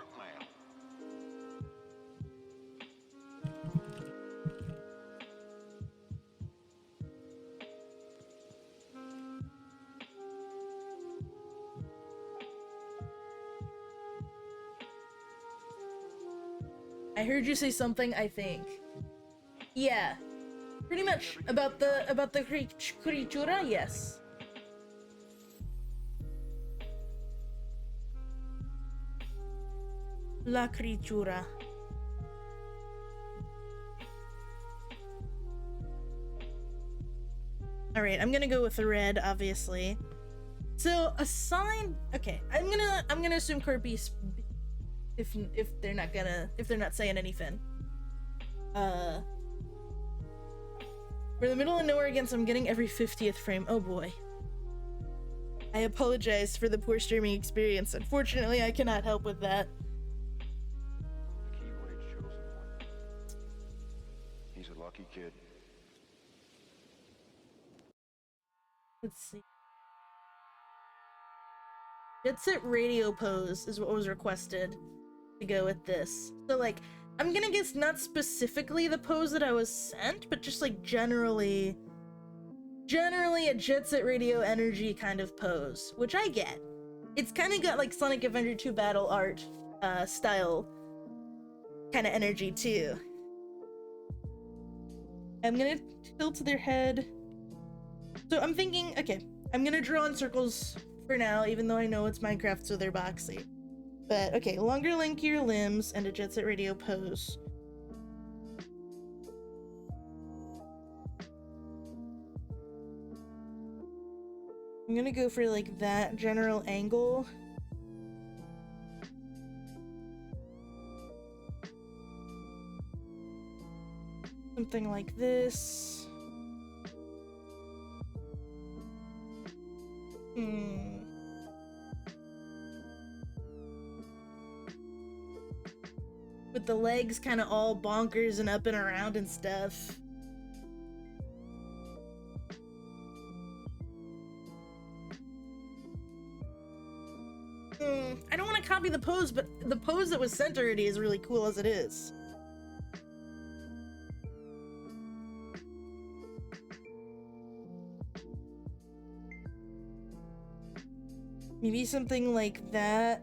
I heard you say something, I think. Yeah. Pretty much. About the creatura, yes. La creatura. Alright, I'm gonna go with the red, obviously. So, assign... Okay, I'm gonna assume Kirby's... If they're not saying anything. We're in the middle of nowhere again, so I'm getting every 50th frame. Oh boy. I apologize for the poor streaming experience. Unfortunately, I cannot help with that. Keyblade chosen one. He's a lucky kid. Let's see. Jet Set Radio pose is what was requested to go with this. So, like, I'm gonna guess not specifically the pose that I was sent, but just, like, generally a Jet Set Radio energy kind of pose, which I get. It's kind of got, like, Sonic Adventure 2 battle art style kind of energy, too. I'm gonna tilt their head. So I'm thinking, okay, I'm gonna draw in circles for now, even though I know it's Minecraft, so they're boxy. But, okay, longer, lankier limbs and a Jet Set Radio pose. I'm gonna go for, like, that general angle. Something like this. With the legs kind of all bonkers and up and around and stuff. I don't want to copy the pose, but the pose that was sent already is really cool as it is. Maybe something like that.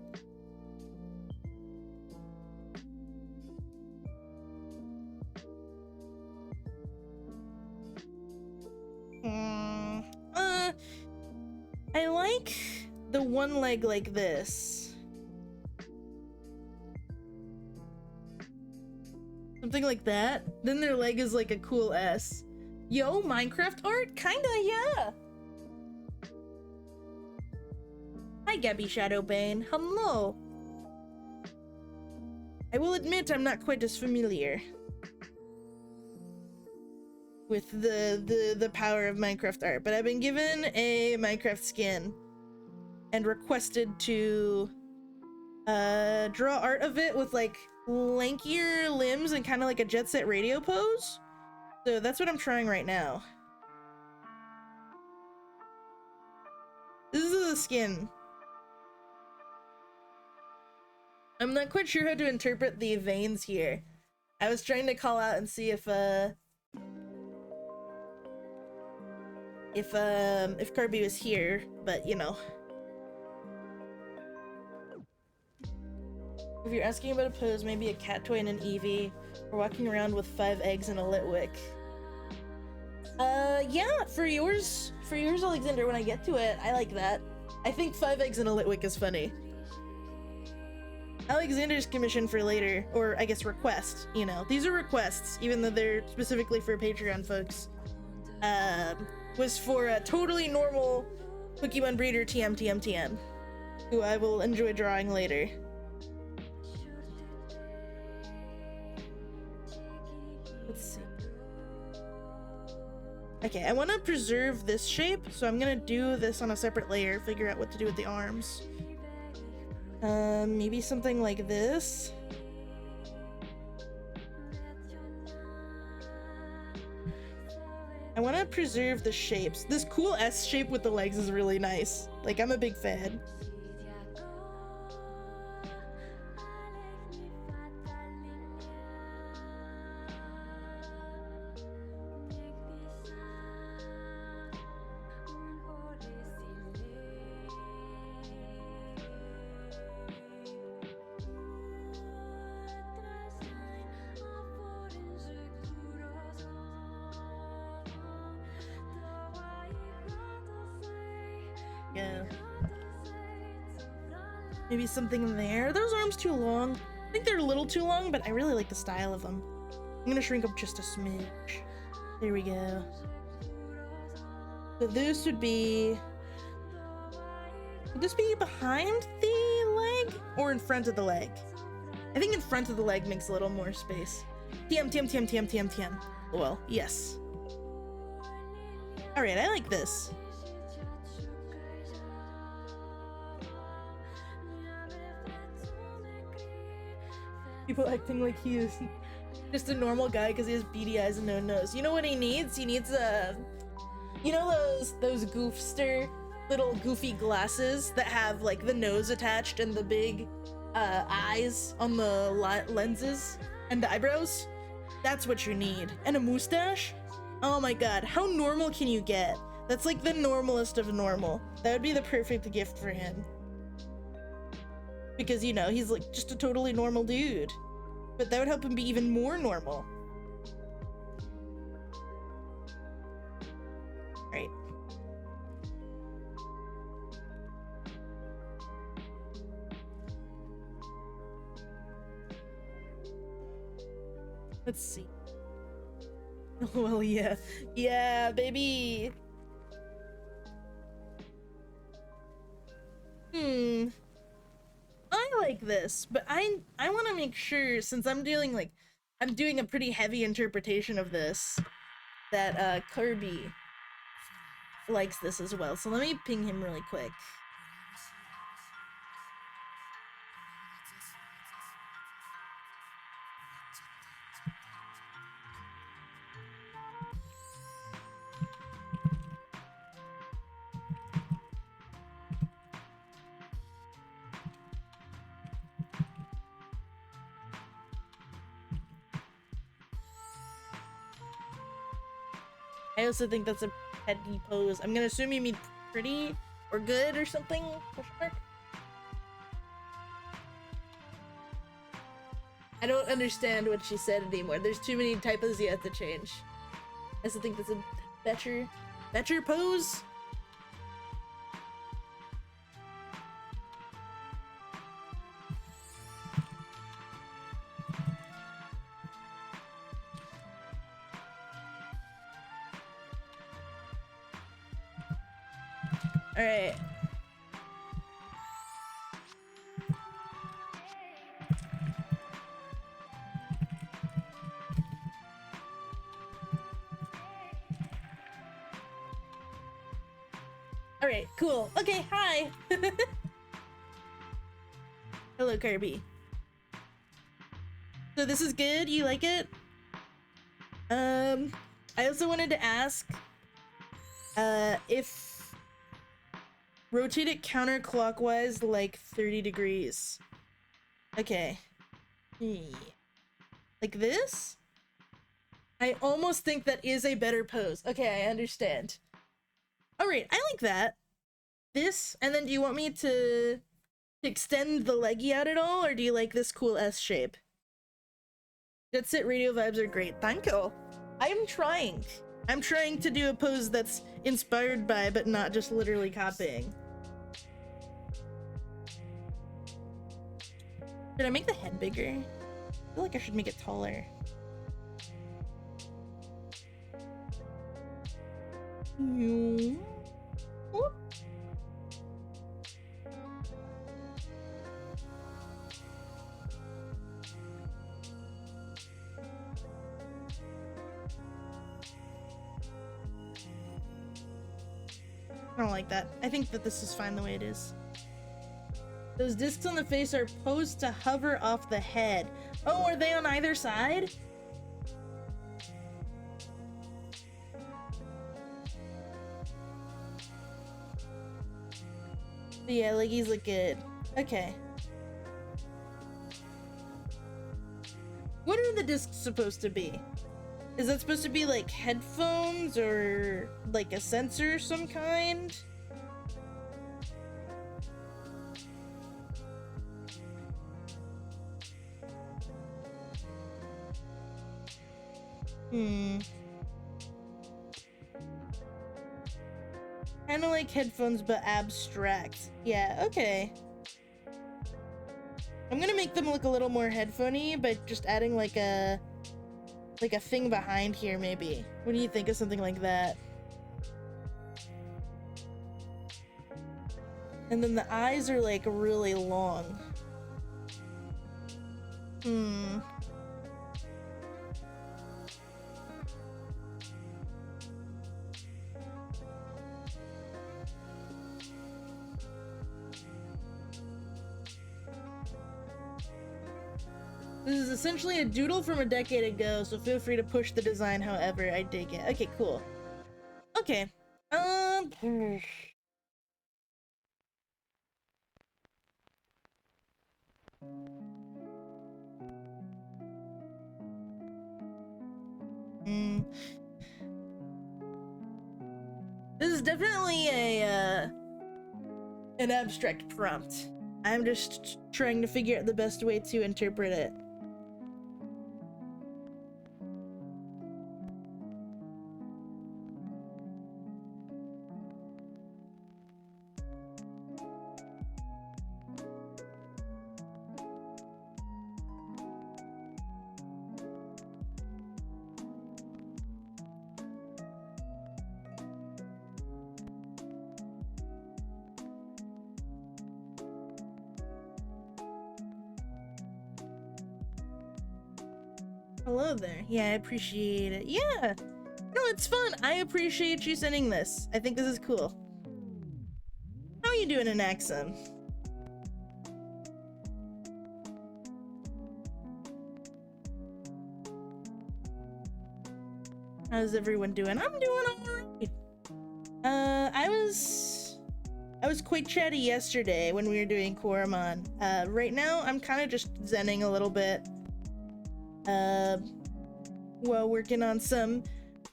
I like the one leg like this. Something like that. Then their leg is like a cool S. Yo, Minecraft art? Kinda, yeah. Hi, Gabby Shadowbane. Hello. I will admit I'm not quite as familiar with the power of Minecraft art, but I've been given a Minecraft skin and requested to draw art of it with like lankier limbs and kind of like a Jet Set Radio pose. So that's what I'm trying right now. This is the skin. I'm not quite sure how to interpret the veins here. I was trying to call out and see if Kirby was here, but you know. If you're asking about a pose, maybe a cat toy and an Eevee, or walking around with 5 eggs and a lit wick. Yeah, for yours, Alexander, when I get to it, I like that. I think 5 eggs and a lit wick is funny. Alexander's commission for later, or I guess request, you know. These are requests, even though they're specifically for Patreon folks. Was for a totally normal Pokemon breeder TM, who I will enjoy drawing later. Let's see. Okay, I want to preserve this shape, so I'm gonna do this on a separate layer, figure out what to do with the arms. Maybe something like this. I want to preserve the shapes. This cool S shape with the legs is really nice. Like, I'm a big fan. Yeah. Maybe something there. Are those arms too long? I think they're a little too long, but I really like the style of them. I'm gonna shrink up just a smidge. There we go. So this would be... Would this be behind the leg or in front of the leg? I think in front of the leg makes a little more space. TM. Well, yes. Alright, I like this. People acting like he is just a normal guy because he has beady eyes and no nose. You know what he needs? He needs you know those goofster little goofy glasses that have like the nose attached and the big eyes on the lenses and the eyebrows? That's what you need. And a mustache? Oh my god, how normal can you get? That's like the normalest of normal. That would be the perfect gift for him. Because, you know, he's like just a totally normal dude. But that would help him be even more normal. Right. Let's see. Well, yeah. Yeah, baby. I like this, but I want to make sure, since I'm doing a pretty heavy interpretation of this, that Kirby likes this as well. So let me ping him really quick. I also think that's a petty pose. I'm gonna assume you mean pretty or good or something? Question mark? I don't understand what she said anymore. There's too many typos you have to change. I also think that's a better pose. All right. All right, cool. Okay, hi. Hello, Kirby. So this is good? You like it? I also wanted to ask if rotate it counterclockwise like 30 degrees. Okay. Like this? I almost think that is a better pose. Okay, I understand. Alright, I like that. This, and then do you want me to extend the leggy out at all, or do you like this cool S shape? That's it, radio vibes are great. Thank you. I'm trying. I'm trying to do a pose that's inspired by, but not just literally copying. Should I make the head bigger? I feel like I should make it taller. Whoop. I don't like that. I think that this is fine the way it is. Those discs on the face are posed to hover off the head. Oh, are they on either side? Yeah, leggies look good. Okay. What are the discs supposed to be? Is that supposed to be like headphones or like a sensor of some kind? Kind of like headphones, but abstract. Yeah, okay. I'm gonna make them look a little more headphony, but just adding like a thing behind here, maybe. What do you think of something like that? And then the eyes are like really long. This is essentially a doodle from a decade ago, so feel free to push the design however. I dig it. Okay, cool. Okay. This is definitely an abstract prompt. I'm just trying to figure out the best way to interpret it. Hello there. Yeah, I appreciate it. Yeah. No, it's fun. I appreciate you sending this. I think this is cool. How are you doing in Axum? How's everyone doing? I'm doing alright. I was quite chatty yesterday when we were doing Koromon. Right now I'm kind of just zenning a little bit. While working on some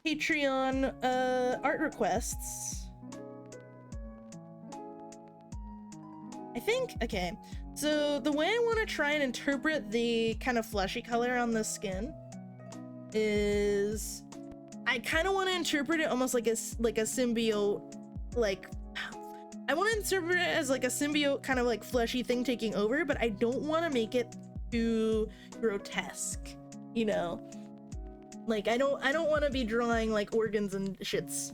Patreon art requests. I think, okay, so the way I want to try and interpret the kind of fleshy color on the skin is I kind of want to interpret it almost like a symbiote, like I want to interpret it as like a symbiote kind of like fleshy thing taking over, but I don't want to make it too grotesque. You know, like I don't want to be drawing like organs and shits.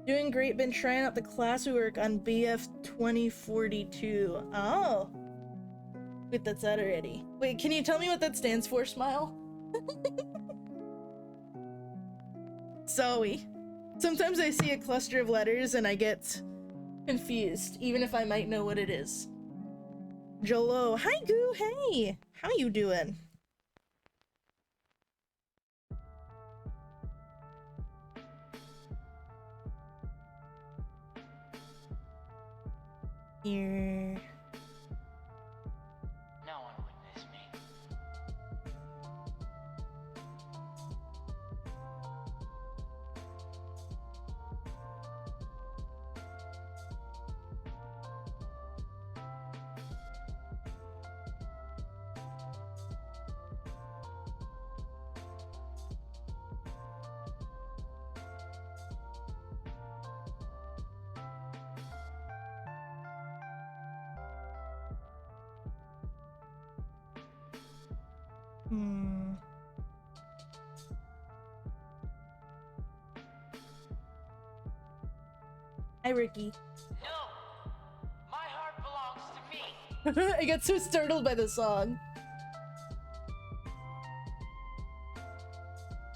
Doing great. Been trying out the classwork on BF 2042. Oh, wait, that's out already. Wait, can you tell me what that stands for? Smile. Sorry. Sometimes I see a cluster of letters and I get confused, even if I might know what it is. Jolo, hi Goo, hey, how you doing? Here. No one would miss me. Hi, Ricky. No! My heart belongs to me! I got so startled by the song.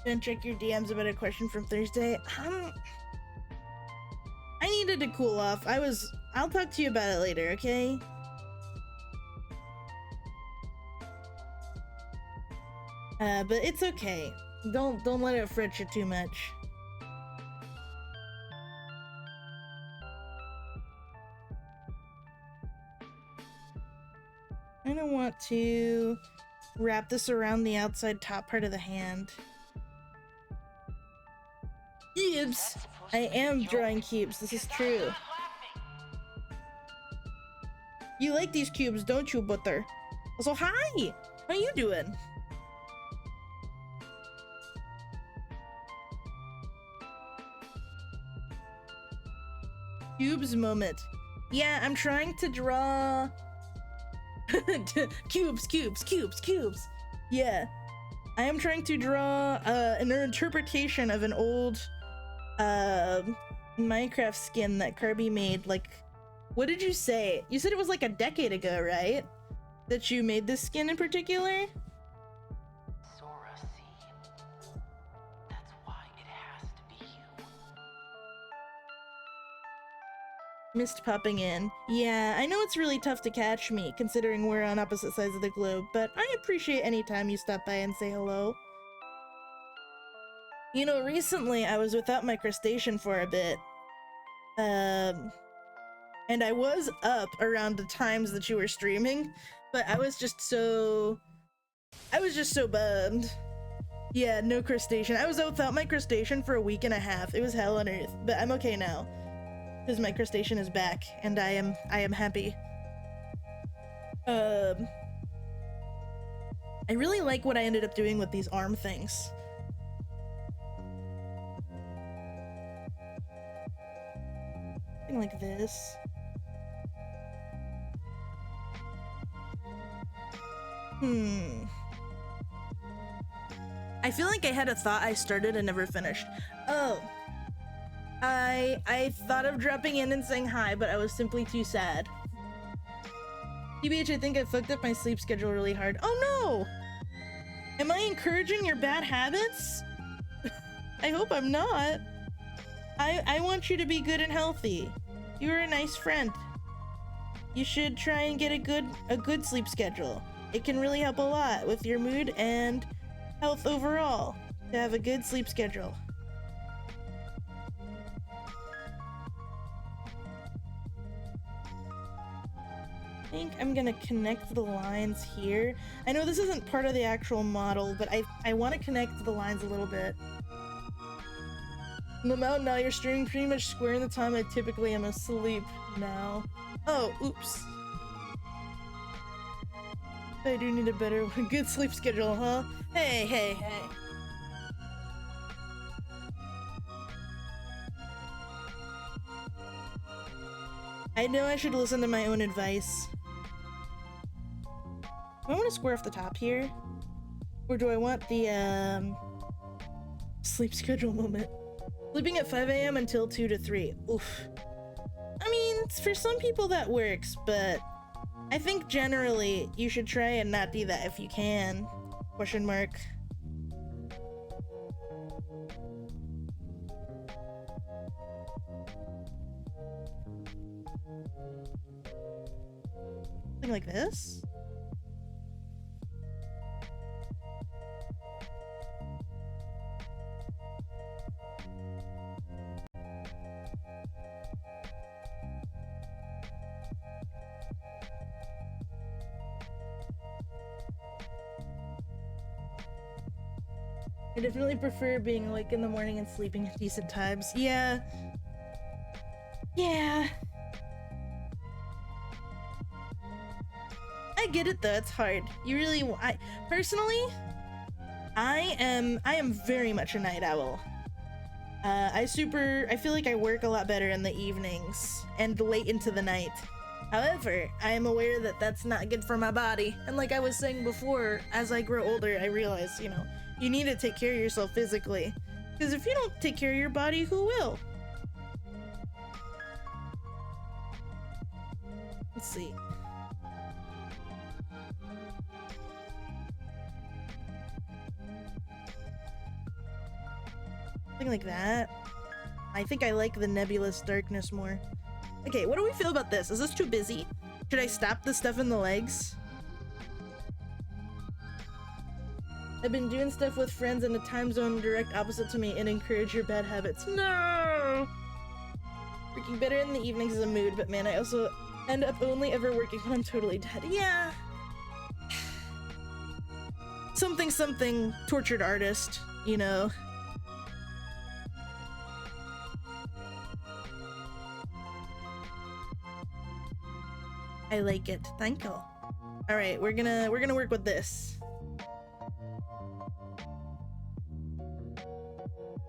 Then check your DMs about a question from Thursday. I needed to cool off. I'll talk to you about it later, okay? But it's okay. Don't let it fret you too much. I don't want to wrap this around the outside top part of the hand. Cubes! I am drawing cubes, this is true. You like these cubes, don't you, Butter? Also, hi! How you doing? Cubes moment. Yeah, I'm trying to draw cubes. Yeah. I am trying to draw an interpretation of an old Minecraft skin that Kirby made. Like, what did you say? You said it was like a decade ago, right? That you made this skin in particular? Sora, see? That's why it has to be you. Mist popping in. Yeah, I know it's really tough to catch me, considering we're on opposite sides of the globe, but I appreciate any time you stop by and say hello. You know, recently I was without my crustacean for a bit. And I was up around the times that you were streaming, but I was just so bummed. Yeah, no crustacean. I was out without my crustacean for a week and a half. It was hell on earth, but I'm okay now. Because my crustacean is back, and I am happy. I really like what I ended up doing with these arm things. Something like this. I feel like I had a thought I started and never finished. Oh. I thought of dropping in and saying hi, but I was simply too sad. TBH, I think I fucked up my sleep schedule really hard. Oh no! Am I encouraging your bad habits? I hope I'm not. I want you to be good and healthy. You're a nice friend. You should try and get a good sleep schedule. It can really help a lot with your mood and health overall to have a good sleep schedule. I think I'm gonna connect the lines here. I know this isn't part of the actual model, but I want to connect the lines a little bit. On the mountain now, you're streaming pretty much square in the time I typically am asleep now. Oh, oops. I do need a better, good sleep schedule, huh? Hey. I know I should listen to my own advice. Do I want to square off the top here? Or do I want the, sleep schedule moment? Sleeping at 5 a.m. until 2 to 3. Oof. I mean, for some people that works, but I think generally you should try and not do that if you can. Question mark. Something like this? I definitely prefer being awake in the morning and sleeping at decent times. Yeah. I get it though, it's hard. You really, personally, I am very much a night owl. I feel like I work a lot better in the evenings and late into the night. However, I am aware that that's not good for my body. And like I was saying before, as I grow older, I realize, you know, you need to take care of yourself physically. Because if you don't take care of your body, who will? Let's see. Something like that. I think I like the nebulous darkness more. Okay, what do we feel about this? Is this too busy? Should I stop the stuff in the legs? I've been doing stuff with friends in a time zone direct opposite to me and encourage your bad habits. No! Working better in the evenings is a mood, but man, I also end up only ever working when I'm totally dead. Yeah. Something tortured artist, you know. I like it. Thank you. All right, we're gonna work with this.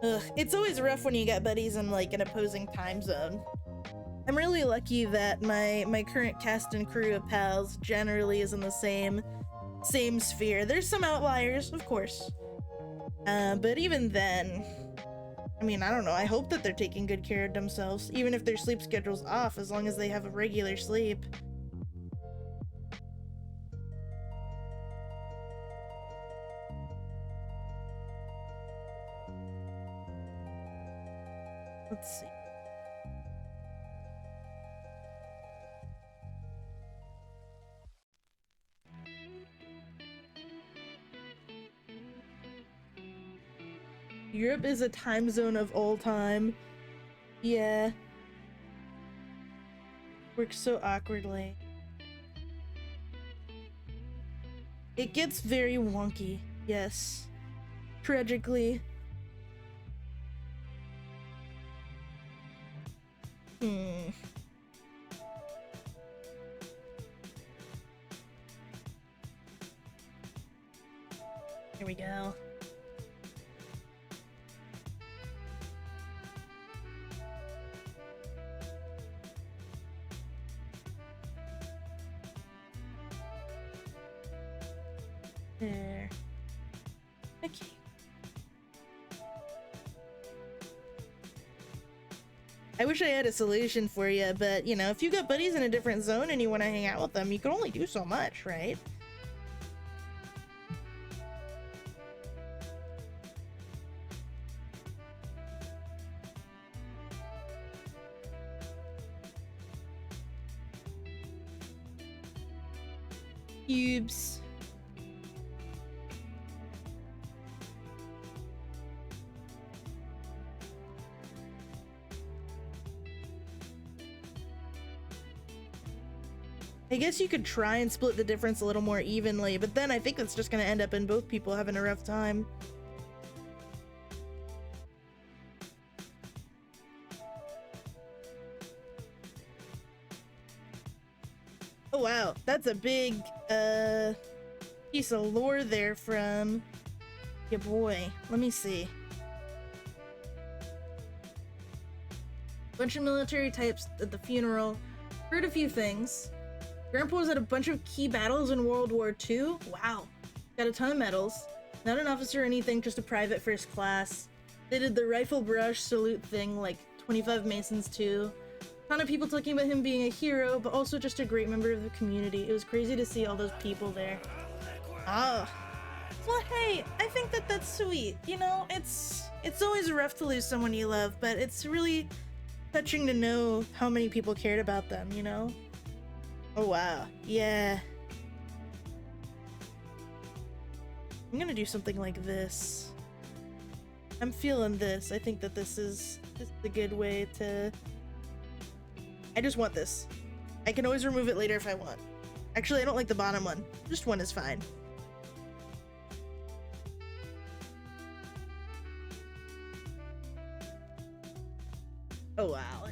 Ugh, it's always rough when you got buddies in like an opposing time zone. I'm really lucky that my current cast and crew of pals generally is in the same sphere. There's some outliers, of course. But even then, I mean, I don't know. I hope that they're taking good care of themselves, even if their sleep schedule's off, as long as they have a regular sleep. Let's see. Europe is a time zone of all time. Yeah. Works so awkwardly. It gets very wonky, yes. Tragically. Here we go. There. Okay. I wish I had a solution for you, but you know, if you got buddies in a different zone and you want to hang out with them, you can only do so much, right? Cubes. I guess you could try and split the difference a little more evenly, but then I think that's just going to end up in both people having a rough time. Oh wow, that's a big piece of lore there from your boy. Let me see. Bunch of military types at the funeral. Heard a few things. Grandpa was at a bunch of key battles in World War II. Wow. Got a ton of medals. Not an officer or anything, just a private first class. They did the rifle barrage salute thing, like 25 Masons too. Ton of people talking about him being a hero, but also just a great member of the community. It was crazy to see all those people there. Oh. Well, hey, I think that that's sweet. You know, it's always rough to lose someone you love, but it's really touching to know how many people cared about them, you know? Oh wow, yeah. I'm gonna do something like this. I'm feeling this. I think that this is a good way to... I just want this. I can always remove it later if I want. Actually, I don't like the bottom one. Just one is fine. Oh wow.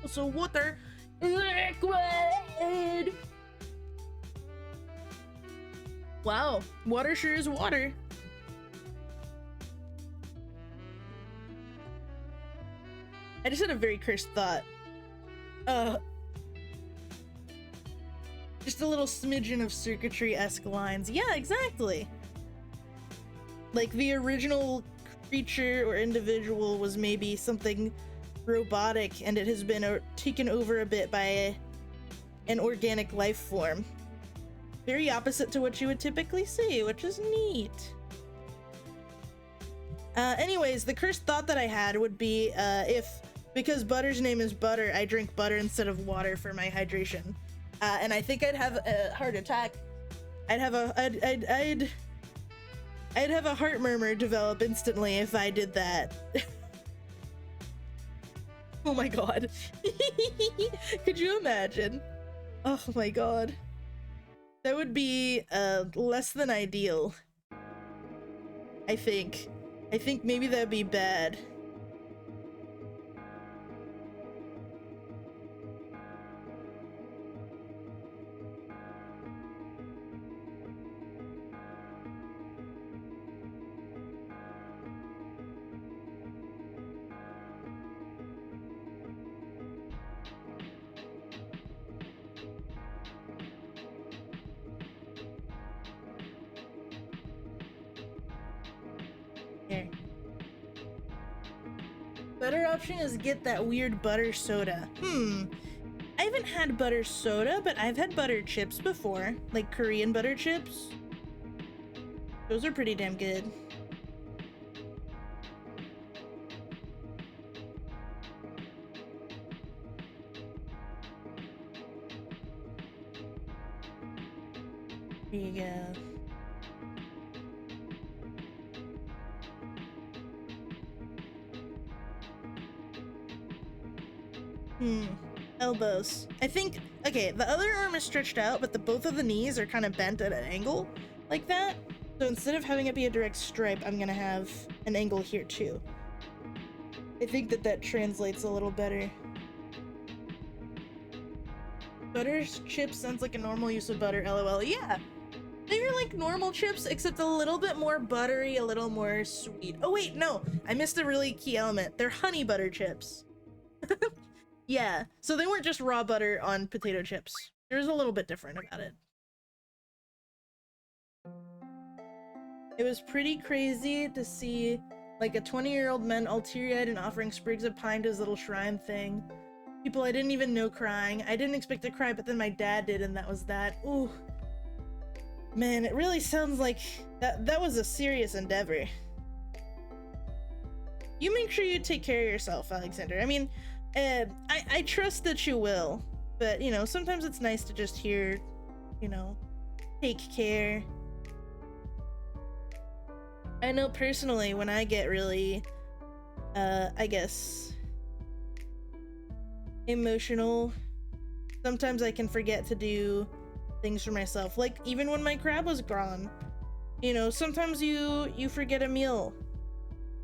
So water. Liquid! Wow, water sure is water. I just had a very cursed thought. Just a little smidgen of circuitry-esque lines. Yeah, exactly. Like the original creature or individual was maybe something robotic, and it has been taken over a bit by an organic life form. Very opposite to what you would typically see, which is neat. Anyways, the cursed thought that I had would be because Butter's name is Butter, I drink butter instead of water for my hydration. And I think I'd have a heart attack. I'd have a heart murmur develop instantly if I did that. Oh my god. Could you imagine? Oh my god. That would be less than ideal. I think maybe that'd be bad. Better option is get that weird butter soda. I haven't had butter soda, but I've had butter chips before, like Korean butter chips. Those are pretty damn good. There you go. Elbows. I think, okay, the other arm is stretched out, but both of the knees are kind of bent at an angle like that. So instead of having it be a direct stripe, I'm gonna have an angle here too. I think that translates a little better. Butter chips sounds like a normal use of butter, lol. Yeah, they're like normal chips, except a little bit more buttery, a little more sweet. Oh wait, no, I missed a really key element. They're honey butter chips. Yeah, so they weren't just raw butter on potato chips. There's a little bit different about it. It was pretty crazy to see like a 20-year-old man all teary-eyed and offering sprigs of pine to his little shrine thing. People I didn't even know crying. I didn't expect to cry, but then my dad did, and that was that. Ooh. Man, it really sounds like that was a serious endeavor. You make sure you take care of yourself, Alexander. I mean, I trust that you will, but, you know, sometimes it's nice to just hear, you know, take care. I know personally when I get really, I guess, emotional, sometimes I can forget to do things for myself. Like, even when my crab was gone, you know, sometimes you forget a meal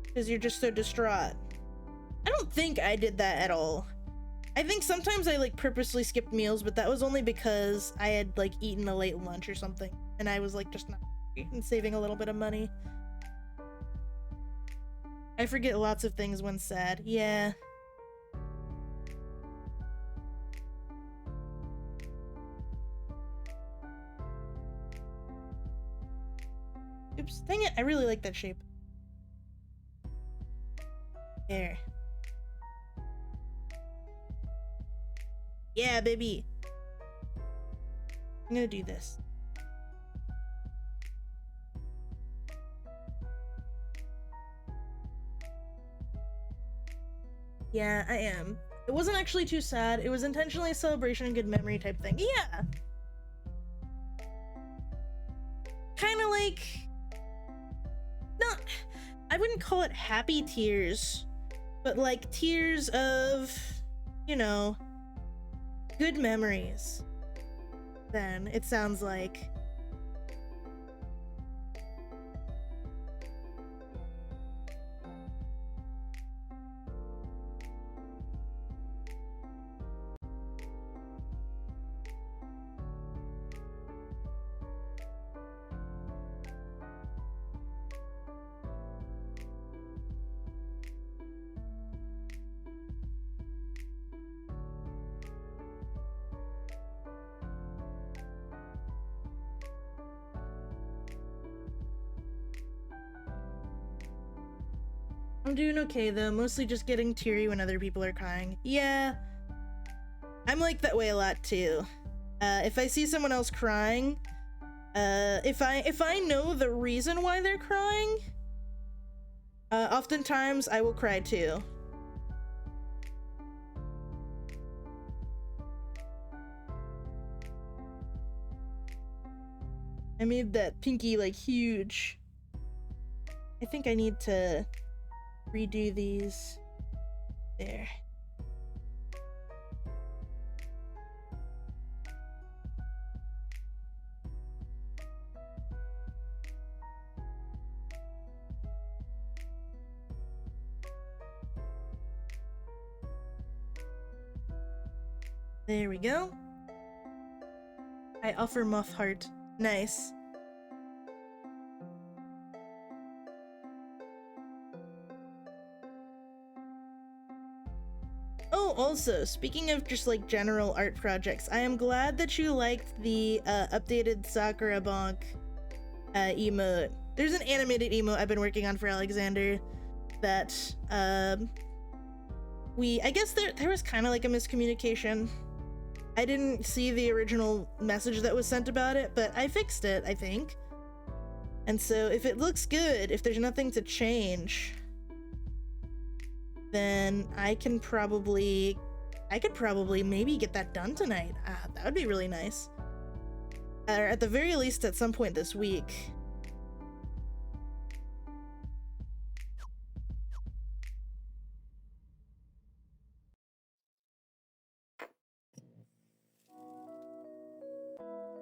because you're just so distraught. I don't think I did that at all. I think sometimes I like purposely skipped meals, but that was only because I had like eaten a late lunch or something and I was like just not hungry and saving a little bit of money. I forget lots of things when sad. Yeah. Oops, dang it, I really like that shape. There. Yeah, baby. I'm gonna do this. Yeah, I am. It wasn't actually too sad. It was intentionally a celebration and good memory type thing. Yeah. Kind of like... Not... I wouldn't call it happy tears, but like tears of, you know, good memories. Then it sounds like. I'm doing okay though, mostly just getting teary when other people are crying. Yeah, I'm like that way a lot too. If I see someone else crying, if I know the reason why they're crying, oftentimes I will cry too. I made that pinky like huge. I think I need to redo these. There. There we go. I offer muff heart. Nice. Oh, also, speaking of just like general art projects, I am glad that you liked the updated Sakura Bonk emote. There's an animated emote I've been working on for Alexander that I guess there was kind of like a miscommunication. I didn't see the original message that was sent about it, but I fixed it, I think. And so if it looks good, if there's nothing to change, then I could probably maybe get that done tonight. That would be really nice. Or at the very least at some point this week.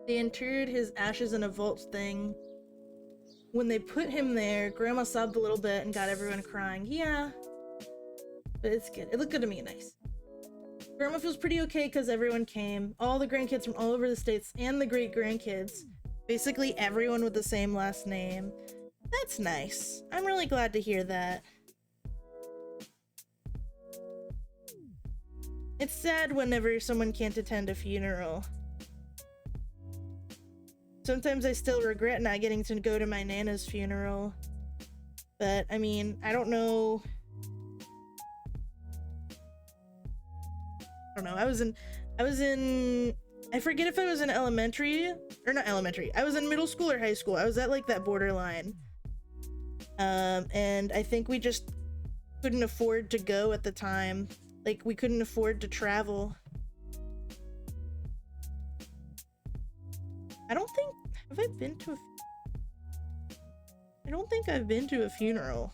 They interred his ashes in a vault thing. When they put him there, Grandma sobbed a little bit and got everyone crying. Yeah, but it's good. It looked good to me, nice. Grandma feels pretty okay because everyone came. All the grandkids from all over the states and the great-grandkids. Basically everyone with the same last name. That's nice. I'm really glad to hear that. It's sad whenever someone can't attend a funeral. Sometimes I still regret not getting to go to my Nana's funeral. But, I mean, I don't know. I don't know. I was in, I forget if I was in elementary, or not elementary. I was in middle school or high school. I was at like that borderline. And I think we just couldn't afford to go at the time. Like, we couldn't afford to travel. I don't think, have I been to I don't think I've been to a funeral.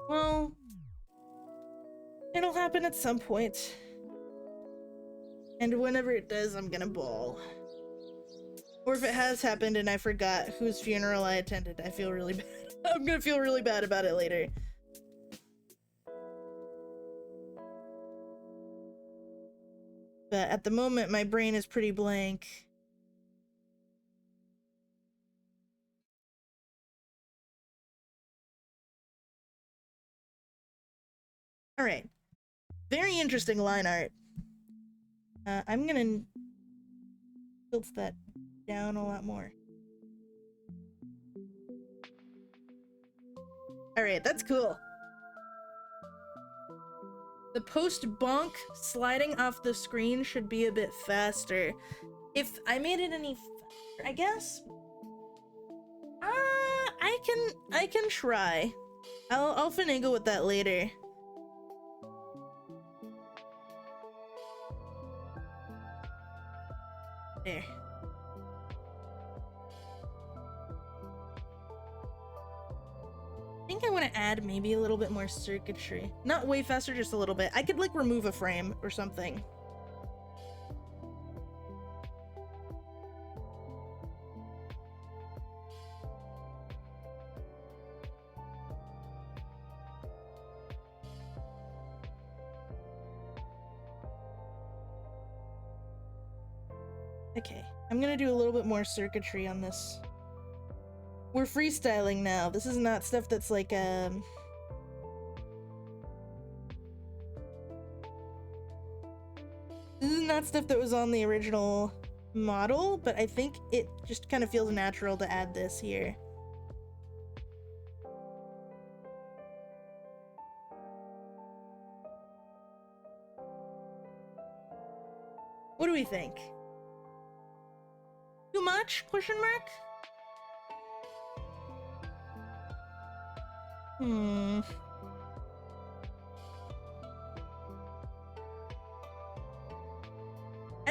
Well, it'll happen at some point. And whenever it does, I'm gonna bawl. Or if it has happened and I forgot whose funeral I attended, I feel really bad. I'm gonna feel really bad about it later. But at the moment, my brain is pretty blank. Alright. Very interesting line art. I'm gonna tilt that down a lot more. Alright, that's cool. The post bonk sliding off the screen should be a bit faster. If I made it any faster, I guess? I can try. I'll finagle with that later. There. I think I want to add maybe a little bit more circuitry. Not way faster, just a little bit. I could like remove a frame or something. Okay, I'm gonna do a little bit more circuitry on this. We're freestyling now. This is not stuff that's like, This is not stuff that was on the original model, but I think it just kind of feels natural to add this here. What do we think? Too much? Question mark? I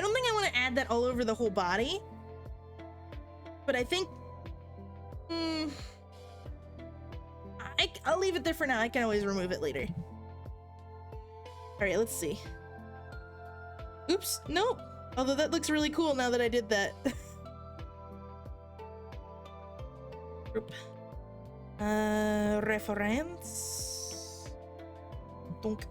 don't think I want to add that all over the whole body. But I think... I'll leave it there for now. I can always remove it later. Alright, let's see. Oops, nope. Although that looks really cool now that I did that. Group. Reference. Dunk.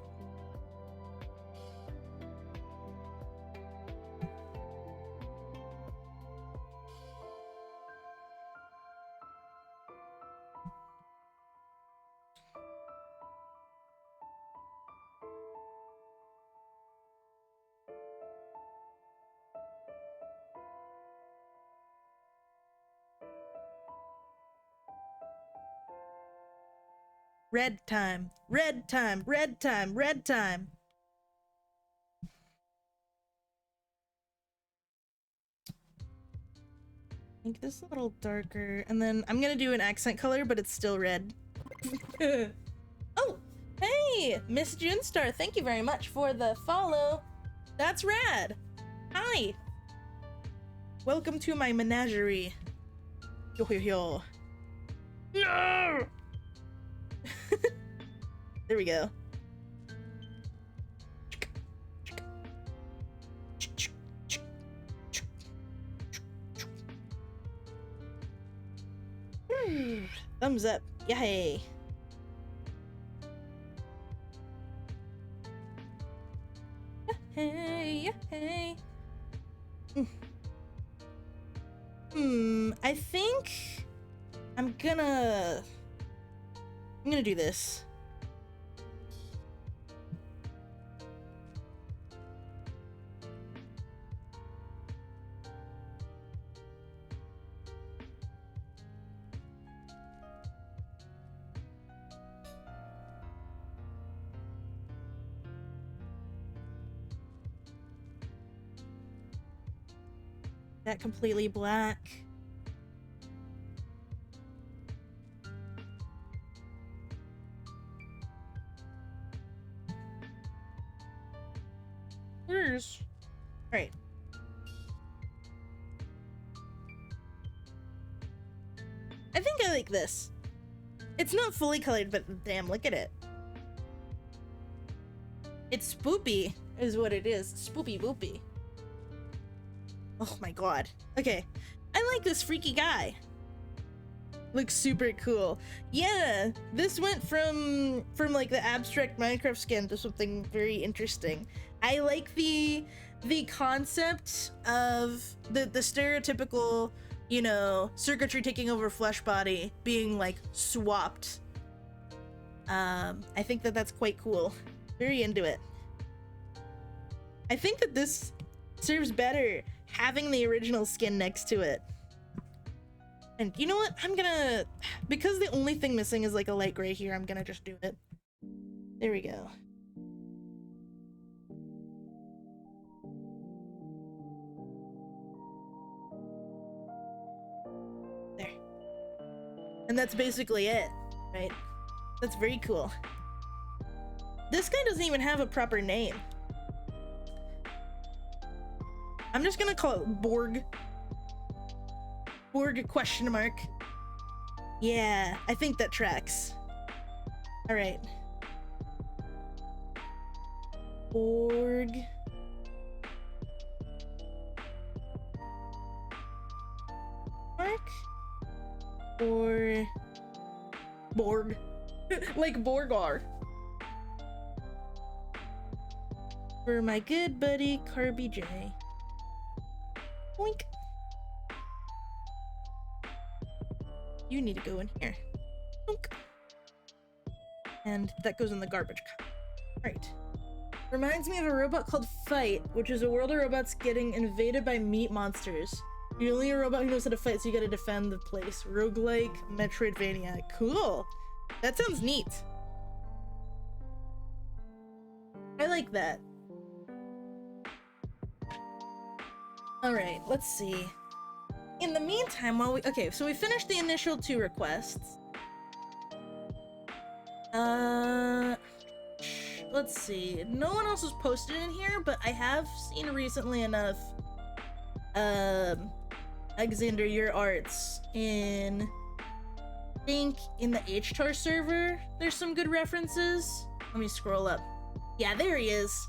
Red time. Red time. Red time. Red time. Make this a little darker, and then I'm gonna do an accent color, but it's still red. Oh, hey, Miss Junestar, thank you very much for the follow. That's rad. Hi. Welcome to my menagerie. Yo yo yo. No. There we go. Thumbs up. Yay. Hey, hey. I think I'm gonna do this. That completely black. Right. I think I like this. It's not fully colored, but damn, look at it. It's spoopy, is what it is. Spoopy boopy. Oh my god. Okay. I like this freaky guy. Looks super cool. Yeah, this went from like the abstract Minecraft skin to something very interesting. I like the concept of the stereotypical, you know, circuitry taking over flesh body being like swapped. I think that that's quite cool. Very into it. I think that this serves better having the original skin next to it. And you know what? I'm gonna, because the only thing missing is like a light gray here, I'm gonna just do it. There we go. There. And that's basically it, right? That's very cool. This guy doesn't even have a proper name. I'm just gonna call it Borg. Borg question mark. Yeah, I think that tracks. All right. Borg. Mark? Or Borg. Like Borgar. For my good buddy Carby J. Boink. You need to go in here. Boink. And that goes in the garbage can. Right. Reminds me of a robot called Fight, which is a world of robots getting invaded by meat monsters. You're only a robot who knows how to fight, so you gotta defend the place. Roguelike Metroidvania. Cool. That sounds neat. I like that. Alright, let's see. In the meantime, while okay, so we finished the initial 2 requests. Let's see. No one else was posted in here, but I have seen recently enough, Alexander, your arts in, I think in the HTAR server, there's some good references. Let me scroll up. Yeah, there he is.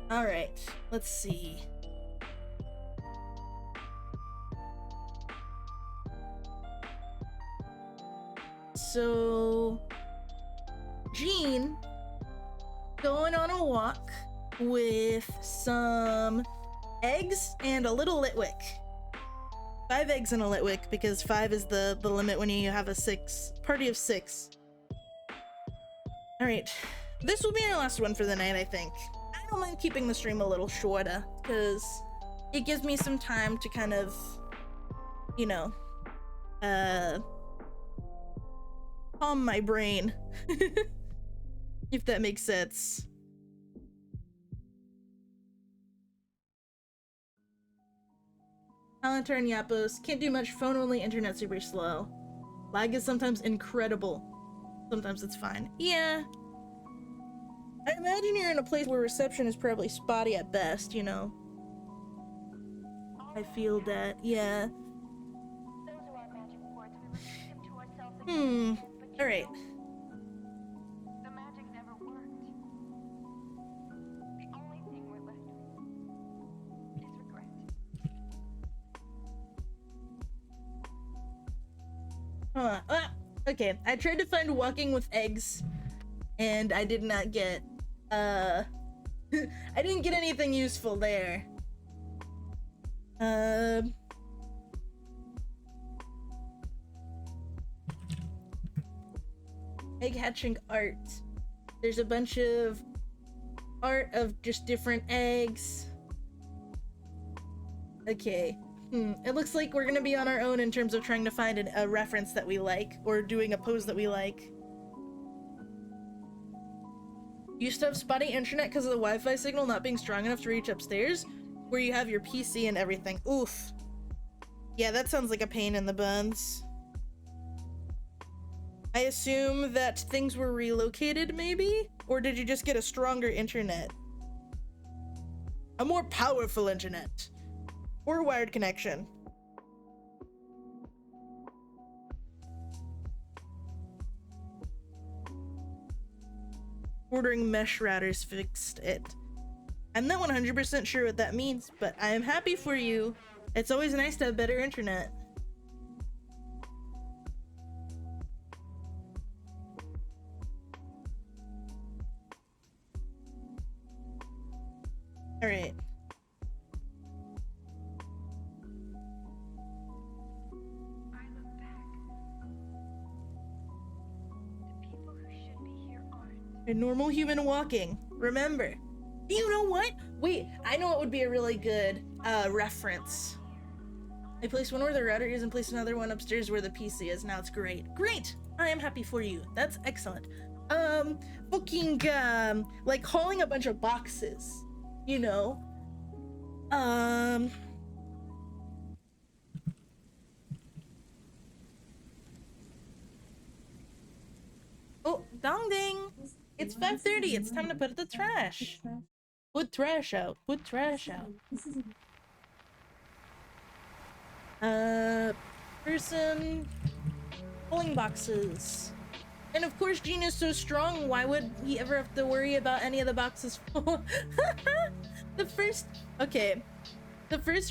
All right, let's see. So, Jean going on a walk with some eggs and a little Litwick. 5 eggs and a Litwick, because 5 is the limit when you have a party of 6. All right, this will be our last one for the night, I think. I don't mind keeping the stream a little shorter, because it gives me some time to kind of you know, calm my brain. If that makes sense. Palantir and Yapos. Can't do much. Phone only. Internet super slow. Lag is sometimes incredible. Sometimes it's fine. Yeah. I imagine you're in a place where reception is probably spotty at best, you know? I feel that. Yeah. Alright. The magic never worked. The only thing we're left with is regret. Okay, I tried to find walking with eggs, and I did not get, I didn't get anything useful there. Egg hatching art. There's a bunch of art of just different eggs. Okay. It looks like we're gonna be on our own in terms of trying to find a reference that we like, or doing a pose that we like. You used to have spotty internet because of the Wi-Fi signal not being strong enough to reach upstairs, where you have your PC and everything. Oof. Yeah, that sounds like a pain in the buns. I assume that things were relocated, maybe? Or did you just get a stronger internet? A more powerful internet. Or a wired connection. Ordering mesh routers fixed it. I'm not 100% sure what that means, but I am happy for you. It's always nice to have better internet. All right. I look back. The people who should be here aren't. A normal human walking. Remember. You know what? Wait, I know what would be a really good reference. I placed one where the router is and placed another one upstairs where the PC is. Now it's great. Great! I am happy for you. That's excellent. Fucking, like hauling a bunch of boxes. You know? Oh, dong ding! It's 5:30. It's time to put the trash. Put trash out. Put trash out. Person pulling boxes. And of course, Gene is so strong. Why would he ever have to worry about any of the boxes full? The first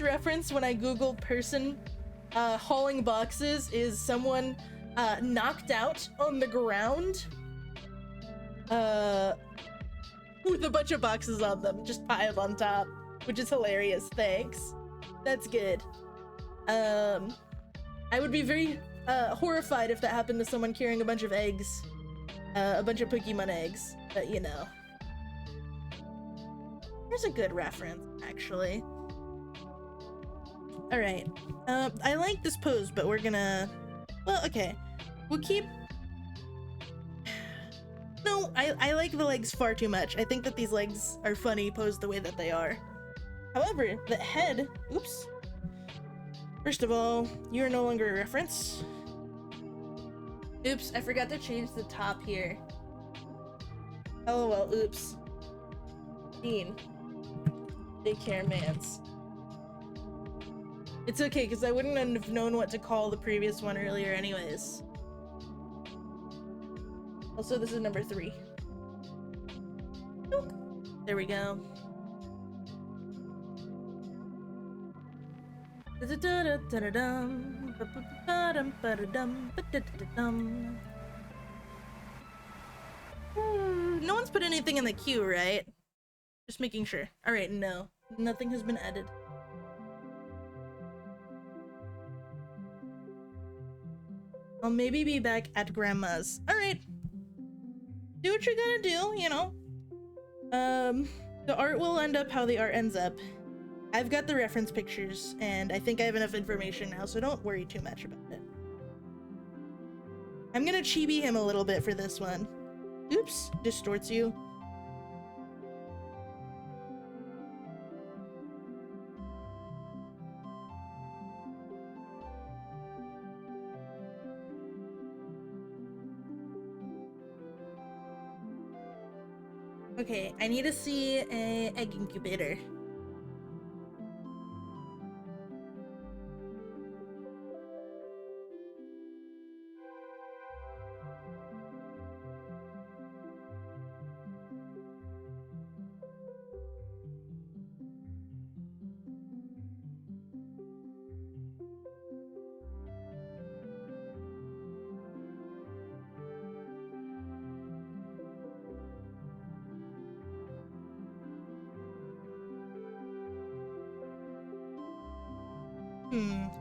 reference when I googled person hauling boxes is someone knocked out on the ground with a bunch of boxes on them just piled on top, which is hilarious. Thanks. That's good. I would be very horrified if that happened to someone carrying a bunch of eggs, a bunch of Pokemon eggs, but you know. Here's a good reference, actually. Alright, I like this pose, but we're gonna, well, okay. We'll keep, no, I like the legs far too much. I think that these legs are funny posed the way that they are. However, the head, oops. First of all, you're no longer a reference. Oops, I forgot to change the top here. Oh well, oops. Dean. Daycare mans. It's okay, because I wouldn't have known what to call the previous one earlier anyways. Also, this is number 3. Boop. There we go. No one's put anything in the queue, right? Just making sure. Alright, no. Nothing has been added. I'll maybe be back at grandma's. Alright. Do what you're gonna do, you know. The art will end up how the art ends up. I've got the reference pictures, and I think I have enough information now, so don't worry too much about it. I'm gonna chibi him a little bit for this one. Oops, distorts you. Okay, I need to see a egg incubator.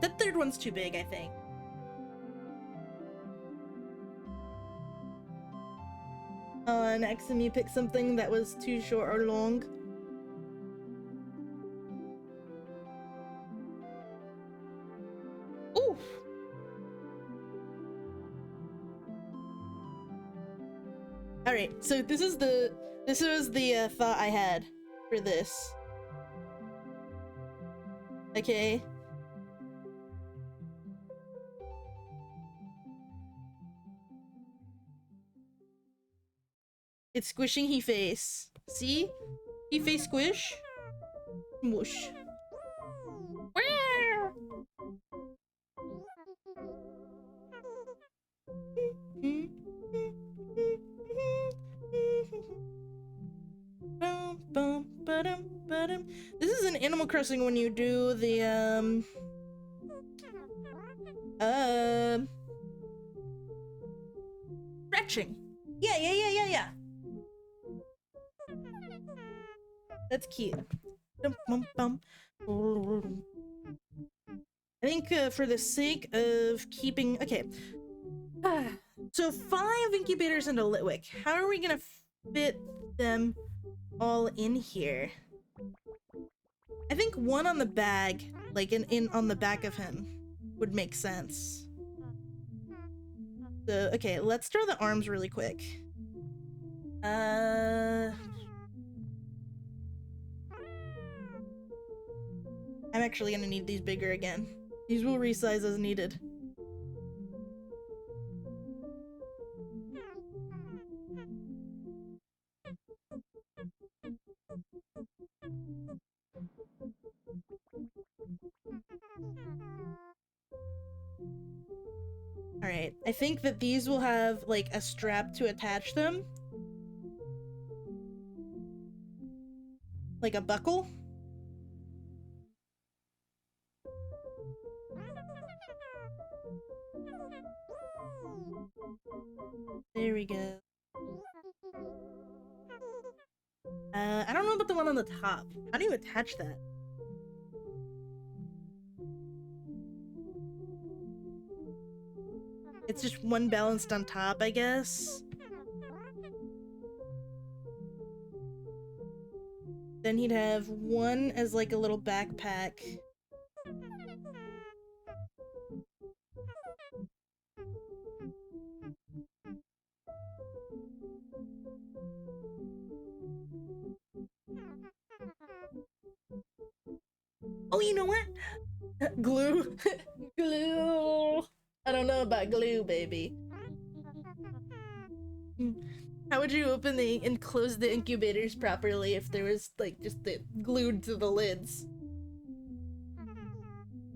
The third one's too big, I think. On accident, you picked something that was too short or long. Oof! Alright, so this was the thought I had for this. Okay. It's squishing he face. See? He face squish. Whoosh. This is an Animal Crossing when you do the stretching. Yeah. That's cute. I think for the sake of keeping... Okay. So 5 incubators into Litwick. How are we gonna fit them all in here? I think one on the bag, like in on the back of him, would make sense. So, okay, let's draw the arms really quick. I'm actually gonna need these bigger again. These will resize as needed. Alright, I think that these will have, like, a strap to attach them. Like a buckle. There we go. I don't know about the one on the top. How do you attach that? It's just one balanced on top, I guess. Then he'd have one as like a little backpack. Oh, you know what? Glue. Glue. I don't know about glue, baby. How would you open and close the incubators properly if there was like just the glued to the lids?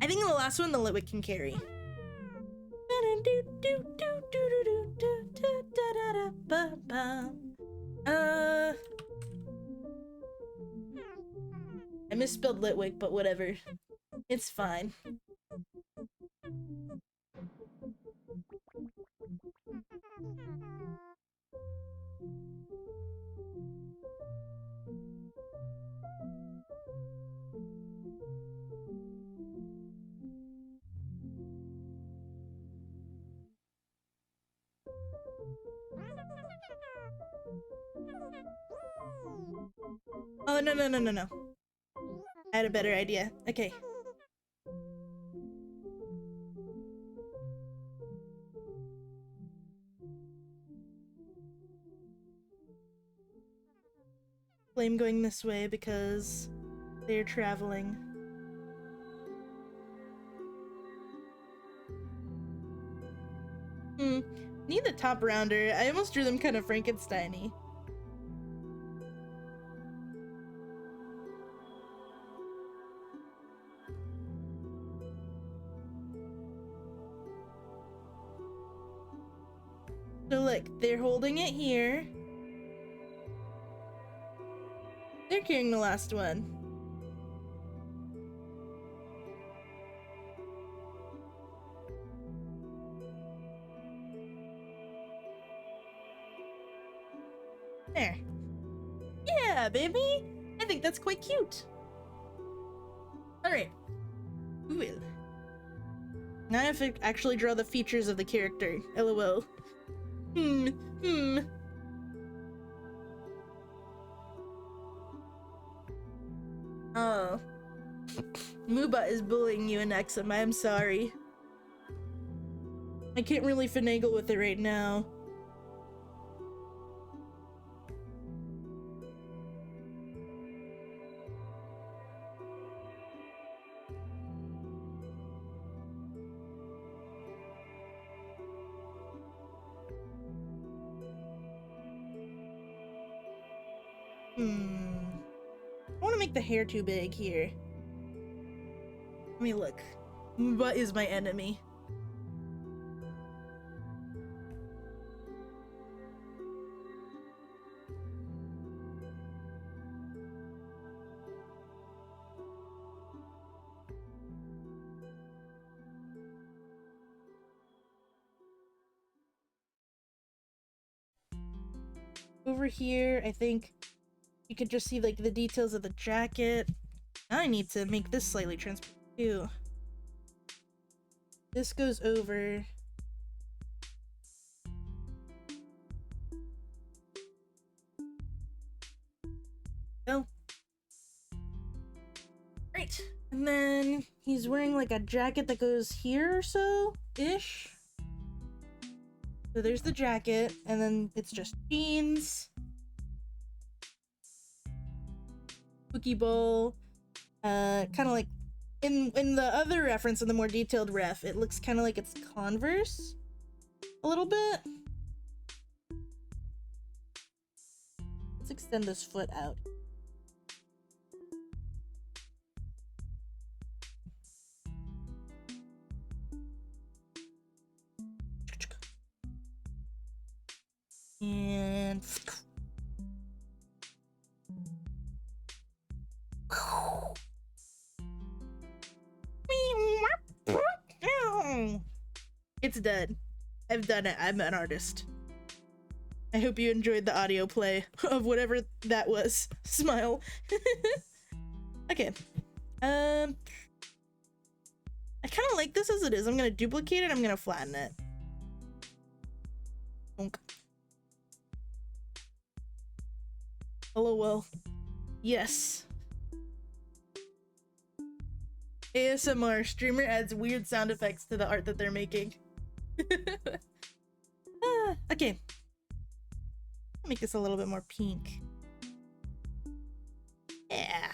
I think the last one the Litwick can carry. I misspelled Litwick, but whatever. It's fine. Oh, no. I had a better idea. Okay. Flame going this way because they're traveling. Need the top rounder. I almost drew them kind of Frankenstein-y. So look, they're holding it here. They're carrying the last one. There. Yeah, baby! I think that's quite cute. Alright. Well. Now I have to actually draw the features of the character. LOL. Oh. Muba is bullying you in Exum. I am sorry. I can't really finagle with it right now. I want to make the hair too big here. Let me look. What is my enemy? Over here, I think you could just see like the details of the jacket. I need to make this slightly transparent too. This goes over. Oh. Right. And then he's wearing like a jacket that goes here or so-ish. So there's the jacket, and then it's just jeans. Cookie bowl. Kind of like in the other reference, in the more detailed ref, it looks kind of like it's Converse a little bit. Let's extend this foot out. And it's done. I've done it. I'm an artist. I hope you enjoyed the audio play of whatever that was. Smile. Okay. I kind of like this as it is. I'm gonna duplicate it. I'm gonna flatten it. Bonk. LOL. Yes. ASMR. Streamer adds weird sound effects to the art that they're making. Okay. Make this a little bit more pink. Yeah.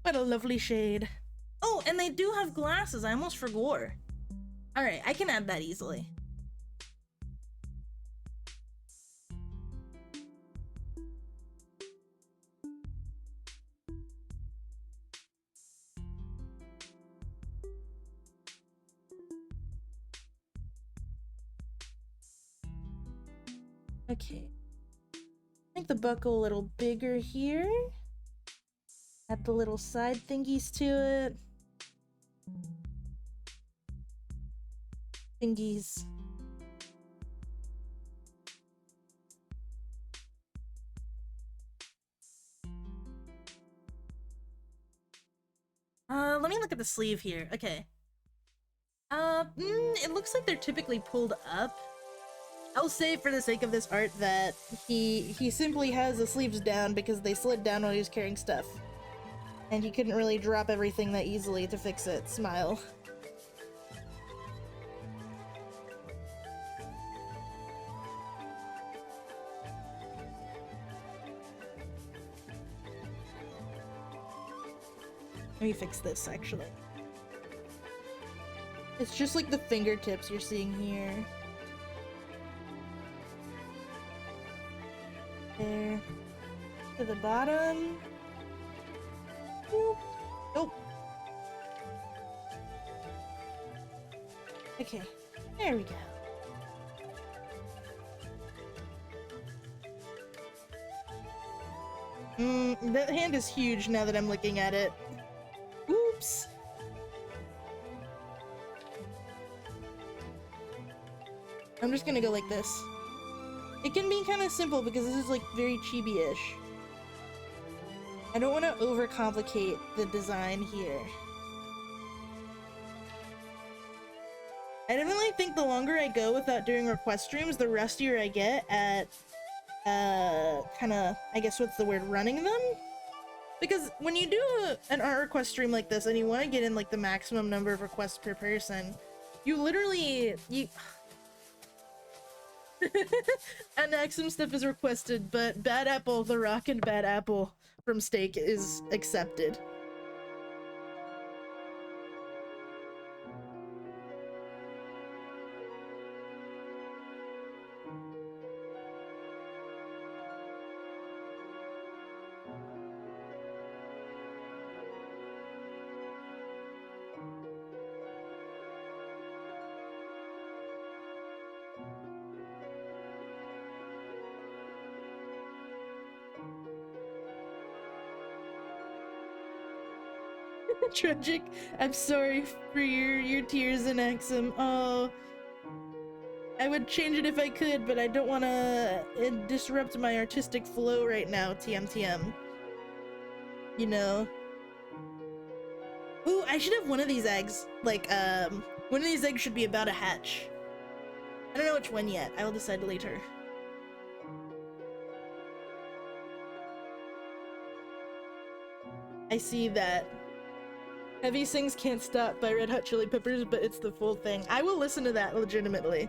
What a lovely shade. Oh, and they do have glasses. I almost forgot. Alright, I can add that easily. Okay. Make the buckle a little bigger here. Add the little side thingies to it. Thingies. Let me look at the sleeve here. Okay. It looks like they're typically pulled up. I'll say for the sake of this art that he simply has the sleeves down because they slid down while he was carrying stuff. And he couldn't really drop everything that easily to fix it. Smile. Let me fix this, actually. It's just like the fingertips you're seeing here. There. To the bottom. Boop. Nope. Okay. There we go. That hand is huge now that I'm looking at it. Oops. I'm just gonna go like this. It can be kind of simple because this is like very chibi-ish. I don't want to overcomplicate the design here. I definitely think the longer I go without doing request streams, the rustier I get at kind of, I guess what's the word, running them? Because when you do an art request stream like this and you want to get in like the maximum number of requests per person, you literally, and some stuff is requested, but Bad Apple, The Rock and Bad Apple from Steak is accepted. Tragic. I'm sorry for your tears in Axum. Oh, I would change it if I could, but I don't want to disrupt my artistic flow right now. TM. You know. Ooh, I should have one of these eggs. Like, one of these eggs should be about to hatch. I don't know which one yet. I will decide later. I see that. Heavy Sings Can't Stop by Red Hot Chili Peppers, but it's the full thing. I will listen to that legitimately.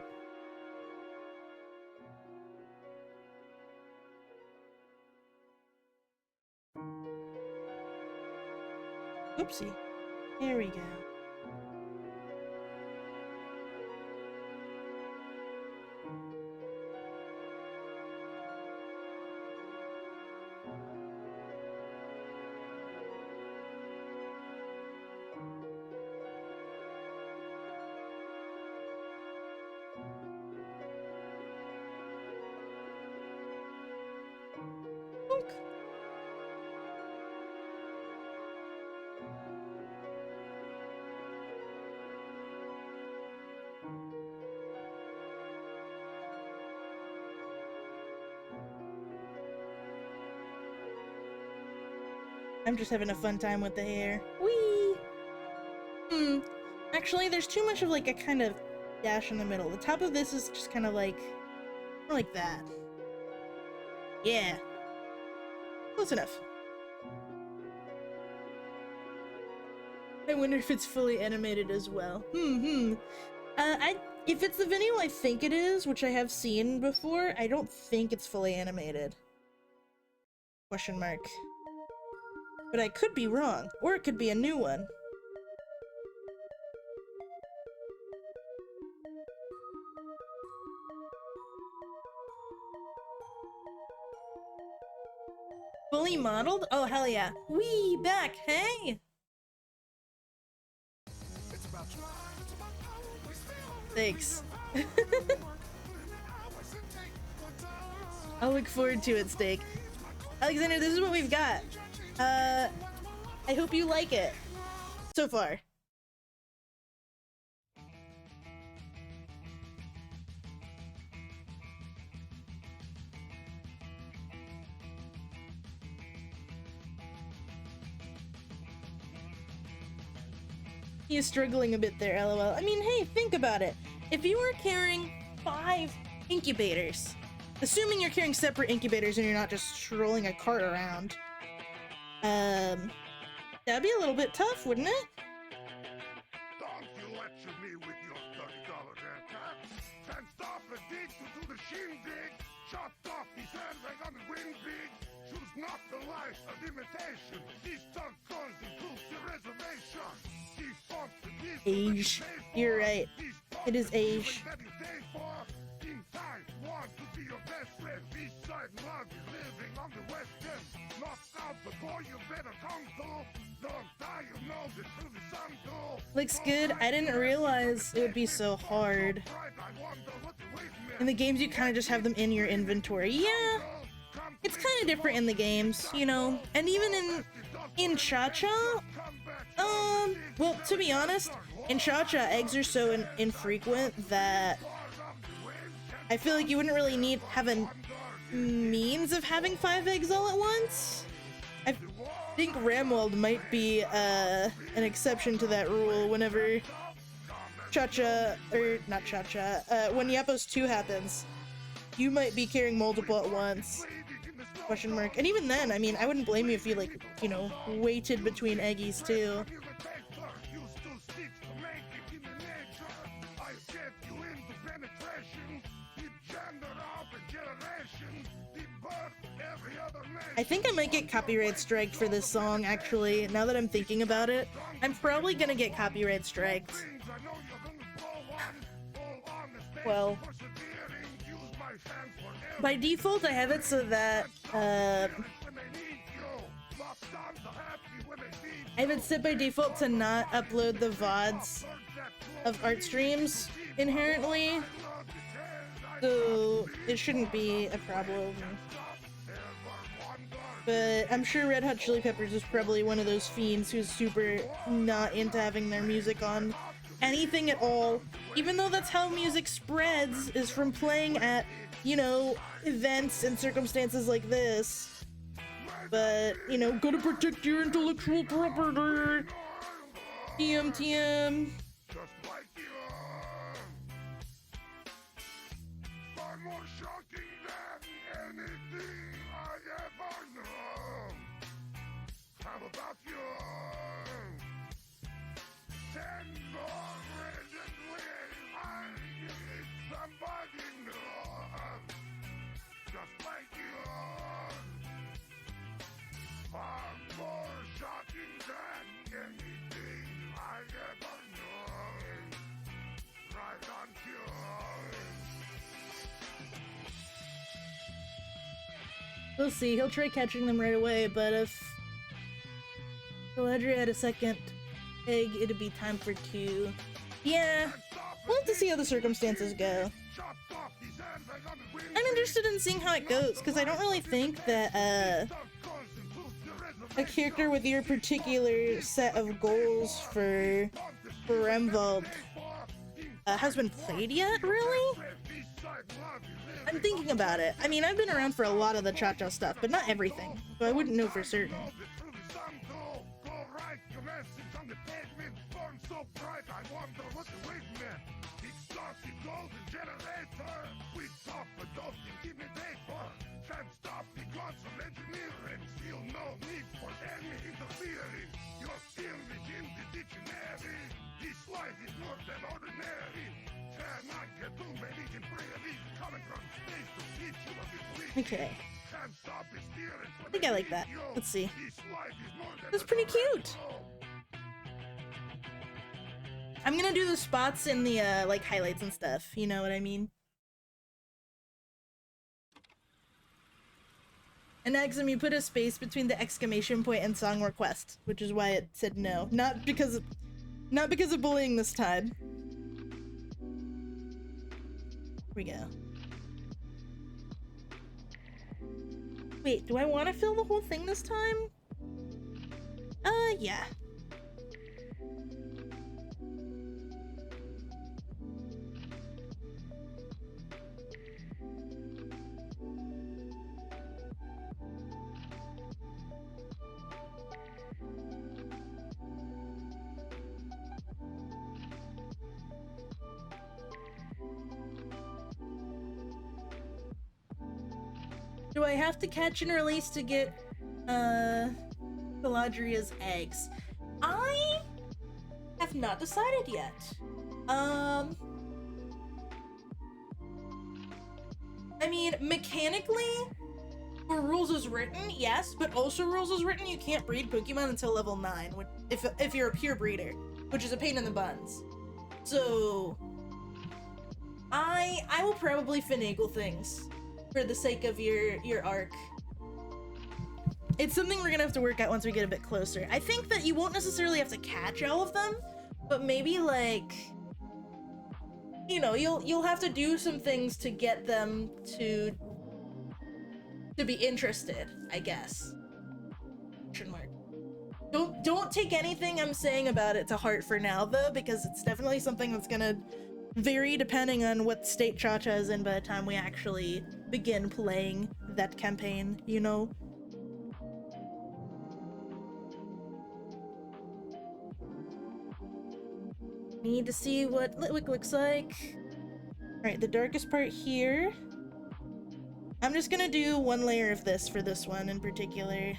Oopsie. There we go. I'm just having a fun time with the hair. Whee! Actually, there's too much of like a kind of dash in the middle. The top of this is just kind of like that. Yeah. Close enough. I wonder if it's fully animated as well. If it's the video I think it is, which I have seen before, I don't think it's fully animated. Question mark. But I could be wrong, or it could be a new one. Fully modeled? Oh, hell yeah. Wee, back, hey! Thanks. I'll look forward to it, Steak. Alexander, this is what we've got. I hope you like it. So far. He is struggling a bit there, lol. I mean, hey, think about it. If you were carrying 5 incubators, assuming you're carrying separate incubators and you're not just strolling a cart around, That'd be a little bit tough, wouldn't it? Don't you lecture me with your $30 haircut. Can't stop a dick to do the shindig. Shut off these handbags on the wind big. Choose not the life of imitation. These stunt cars include your reservation. These fonts and these Age. You're right. It is age. that you pay for. In time, want to be your best friend. East side love is living on the west end. Knock out the boy you better come to. Don't die, you know this through the sun too. Looks good. I didn't realize it would be so hard. In the games, you kind of just have them in your inventory. Yeah, it's kind of different in the games, you know. And even in Cha-Cha, well, to be honest, in Cha-Cha, eggs are so infrequent that I feel like you wouldn't really have a means of having 5 eggs all at once. I think Ramwald might be an exception to that rule whenever Cha-Cha, or not Cha-Cha, when Yapos 2 happens. You might be carrying multiple at once. Question mark. And even then, I mean, I wouldn't blame you if you, like, you know, waited between eggies too. I think I might get copyright striked for this song, actually. Now that I'm thinking about it, I'm probably gonna get copyright striked. Well, by default, I have it so that, I have it set by default to not upload the VODs of art streams inherently, so it shouldn't be a problem. But I'm sure Red Hot Chili Peppers is probably one of those fiends who's super not into having their music on anything at all, even though that's how music spreads, is from playing at, you know, events and circumstances like this. But, you know, gotta protect your intellectual property. TM. More shocking than anything I ever know. How about you? 10 more reasons I need somebody new, just like you. Far more shocking than anything I ever know. Right on cue. We'll see. He'll try catching them right away, but if Galadriel had a second egg, it'd be time for 2. Yeah, we'll have to see how the circumstances go. I'm interested in seeing how it goes, because I don't really think that, a character with your particular set of goals for Remvald has been played yet, really? I'm thinking about it. I mean, I've been around for a lot of the Cha-Cha stuff, but not everything, so I wouldn't know for certain. Okay. I think I like that. Let's see. That's pretty cute. I'm gonna do the spots in the, like, highlights and stuff. You know what I mean? And Exum, you put a space between the exclamation point and song request, which is why it said no. Not because of bullying this time. Here we go. Wait, do I want to fill the whole thing this time? Yeah. Do I have to catch and release to get, Galadriel's eggs. I have not decided yet. I mean, mechanically, for rules as written, yes, but also rules as written, you can't breed Pokemon until level 9, if you're a pure breeder, which is a pain in the buns. So, I will probably finagle things for the sake of your arc. It's something we're gonna have to work out once we get a bit closer. I think that you won't necessarily have to catch all of them, but maybe like, you know, you'll have to do some things to get them to be interested, I guess. Question mark. Don't take anything I'm saying about it to heart for now though, because it's definitely something that's gonna vary depending on what state Cha-Cha is in by the time we actually begin playing that campaign, you know? Need to see what Litwick looks like. Alright, the darkest part here. I'm just gonna do one layer of this for this one in particular.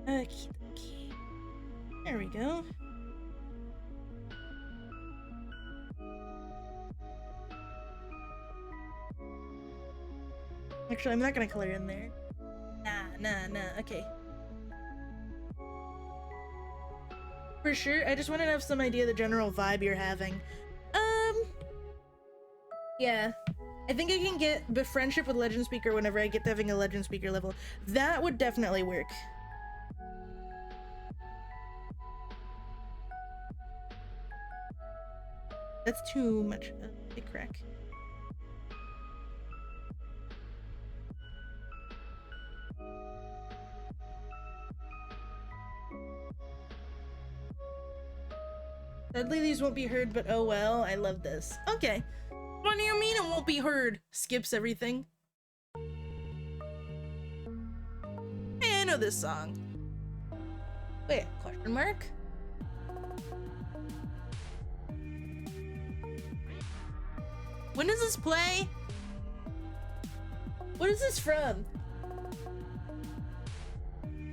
Okie dokie. There we go. Actually, I'm not gonna color in there. Nah, okay. For sure, I just wanted to have some idea of the general vibe you're having. Yeah. I think I can get befriendship with Legend Speaker whenever I get to having a Legend Speaker level. That would definitely work. That's too much of a crack. Sadly, these won't be heard, but oh well, I love this. Okay. What do you mean it won't be heard? Skips everything. Hey, I know this song. Wait, question mark? When does this play? What is this from?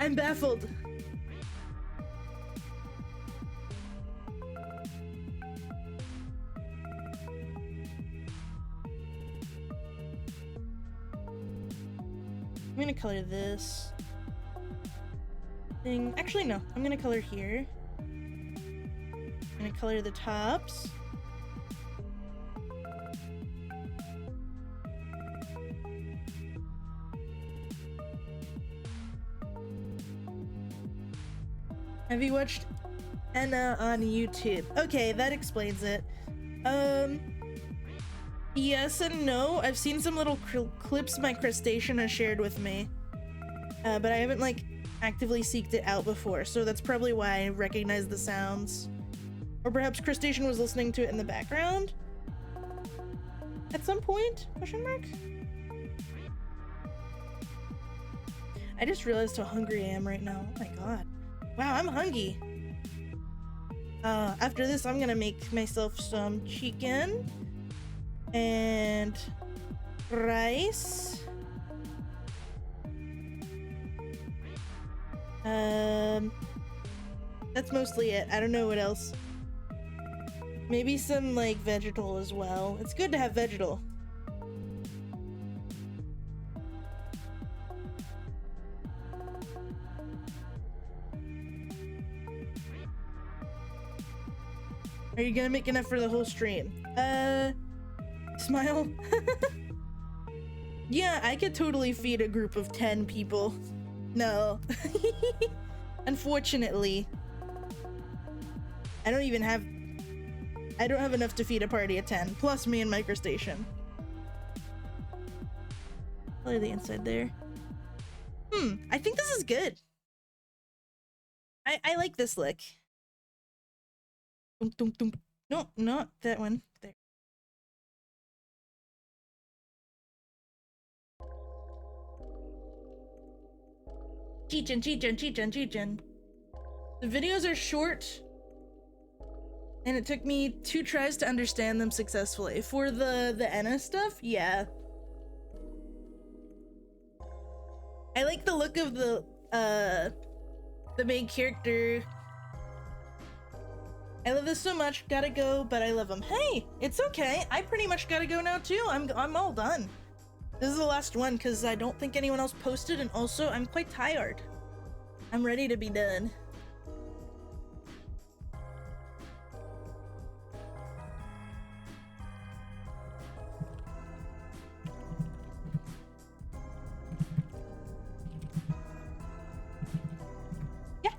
I'm baffled. I'm gonna color this thing. Actually, no. I'm gonna color here. I'm gonna color the tops. Have you watched Anna on YouTube? Okay, that explains it. Yes and no. I've seen some little clips my crustacean has shared with me, but I haven't like actively seeked it out before, so that's probably why I recognize the sounds. Or perhaps crustacean was listening to it in the background at some point? Question mark? I just realized how hungry I am right now. Oh my god. Wow, I'm hungry. After this, I'm gonna make myself some chicken and rice. That's mostly it. I don't know what else. Maybe some like vegetal as well. It's good to have vegetal. Are you gonna make enough for the whole stream? Smile. Yeah, I could totally feed a group of 10 people. No. Unfortunately. I don't have enough to feed a party of 10, plus me and Microstation. Color the inside there. I think this is good. I like this look. No, not that one. There. Cheechin, cheechin, cheechin, cheechin. The videos are short, and it took me 2 tries to understand them successfully. For the Enna stuff, yeah. I like the look of the main character. I love this so much. Gotta go, but I love him. Hey, it's okay. I pretty much gotta go now too. I'm all done. This is the last one because I don't think anyone else posted, and also I'm quite tired. I'm ready to be done.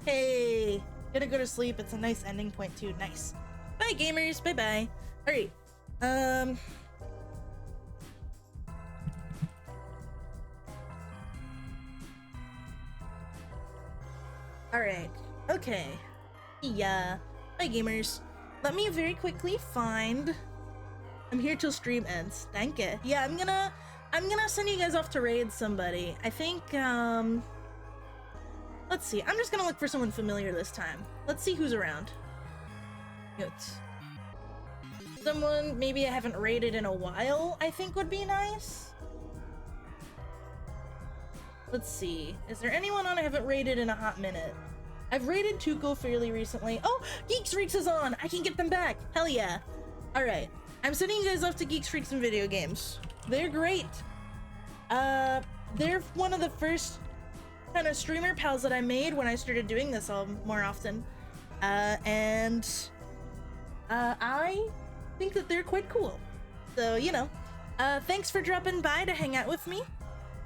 Yay! Gonna go to sleep. It's a nice ending point too. Nice. Bye gamers. Bye bye. Alright. Alright. Okay. Yeah. Bye gamers. Let me very quickly find. I'm here till stream ends. Thank you. Yeah, I'm gonna send you guys off to raid somebody. I think let's see. I'm just gonna look for someone familiar this time. Let's see who's around. Good. Someone maybe I haven't raided in a while, I think would be nice. Let's see. Is there anyone on I haven't raided in a hot minute? I've raided Tuco fairly recently. Oh, Geeks Freaks is on! I can get them back! Hell yeah. Alright. I'm sending you guys off to Geeks Freaks and Video Games. They're great. They're one of the first kind of streamer pals that I made when I started doing this all more often. I think that they're quite cool. So, you know, thanks for dropping by to hang out with me.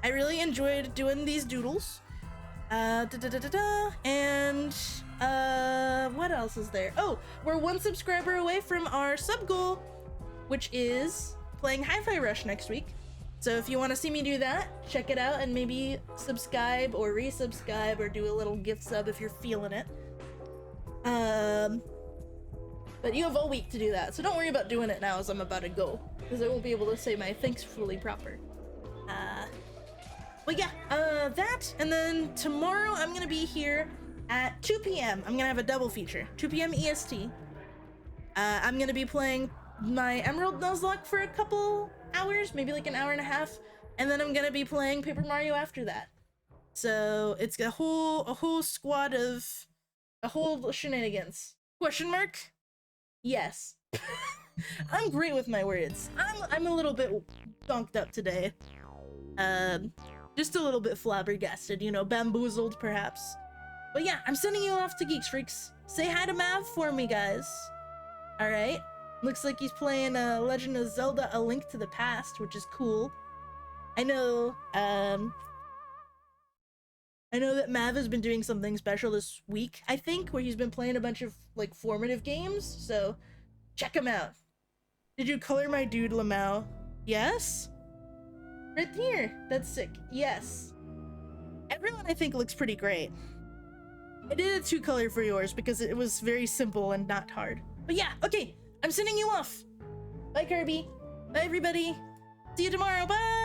I really enjoyed doing these doodles. And, what else is there? Oh, we're 1 subscriber away from our sub goal, which is playing Hi-Fi Rush next week. So if you want to see me do that, check it out and maybe subscribe or resubscribe or do a little gift sub if you're feeling it. But you have all week to do that, so don't worry about doing it now as I'm about to go, because I won't be able to say my thanks fully proper. But yeah, that, and then tomorrow I'm gonna be here at 2 p.m. I'm gonna have a double feature, 2 p.m. EST. I'm gonna be playing my Emerald Nuzlocke for a couple hours, maybe like an hour and a half, and then I'm gonna be playing Paper Mario after that. So it's a whole squad of a whole shenanigans. Question mark? Yes. I'm great with my words. I'm a little bit donked up today. Just a little bit flabbergasted, you know, bamboozled perhaps. But yeah, I'm sending you off to Geeks Freaks. Say hi to Mav for me, guys. Alright. Looks like he's playing Legend of Zelda: A Link to the Past, which is cool. I know that Mav has been doing something special this week, I think, where he's been playing a bunch of, like, formative games, so check him out. Did you color my dude, Lamau? Yes? Right here. That's sick. Yes. Everyone, I think, looks pretty great. I did a 2-color for yours because it was very simple and not hard. But yeah, okay. I'm sending you off. Bye, Kirby. Bye, everybody. See you tomorrow. Bye!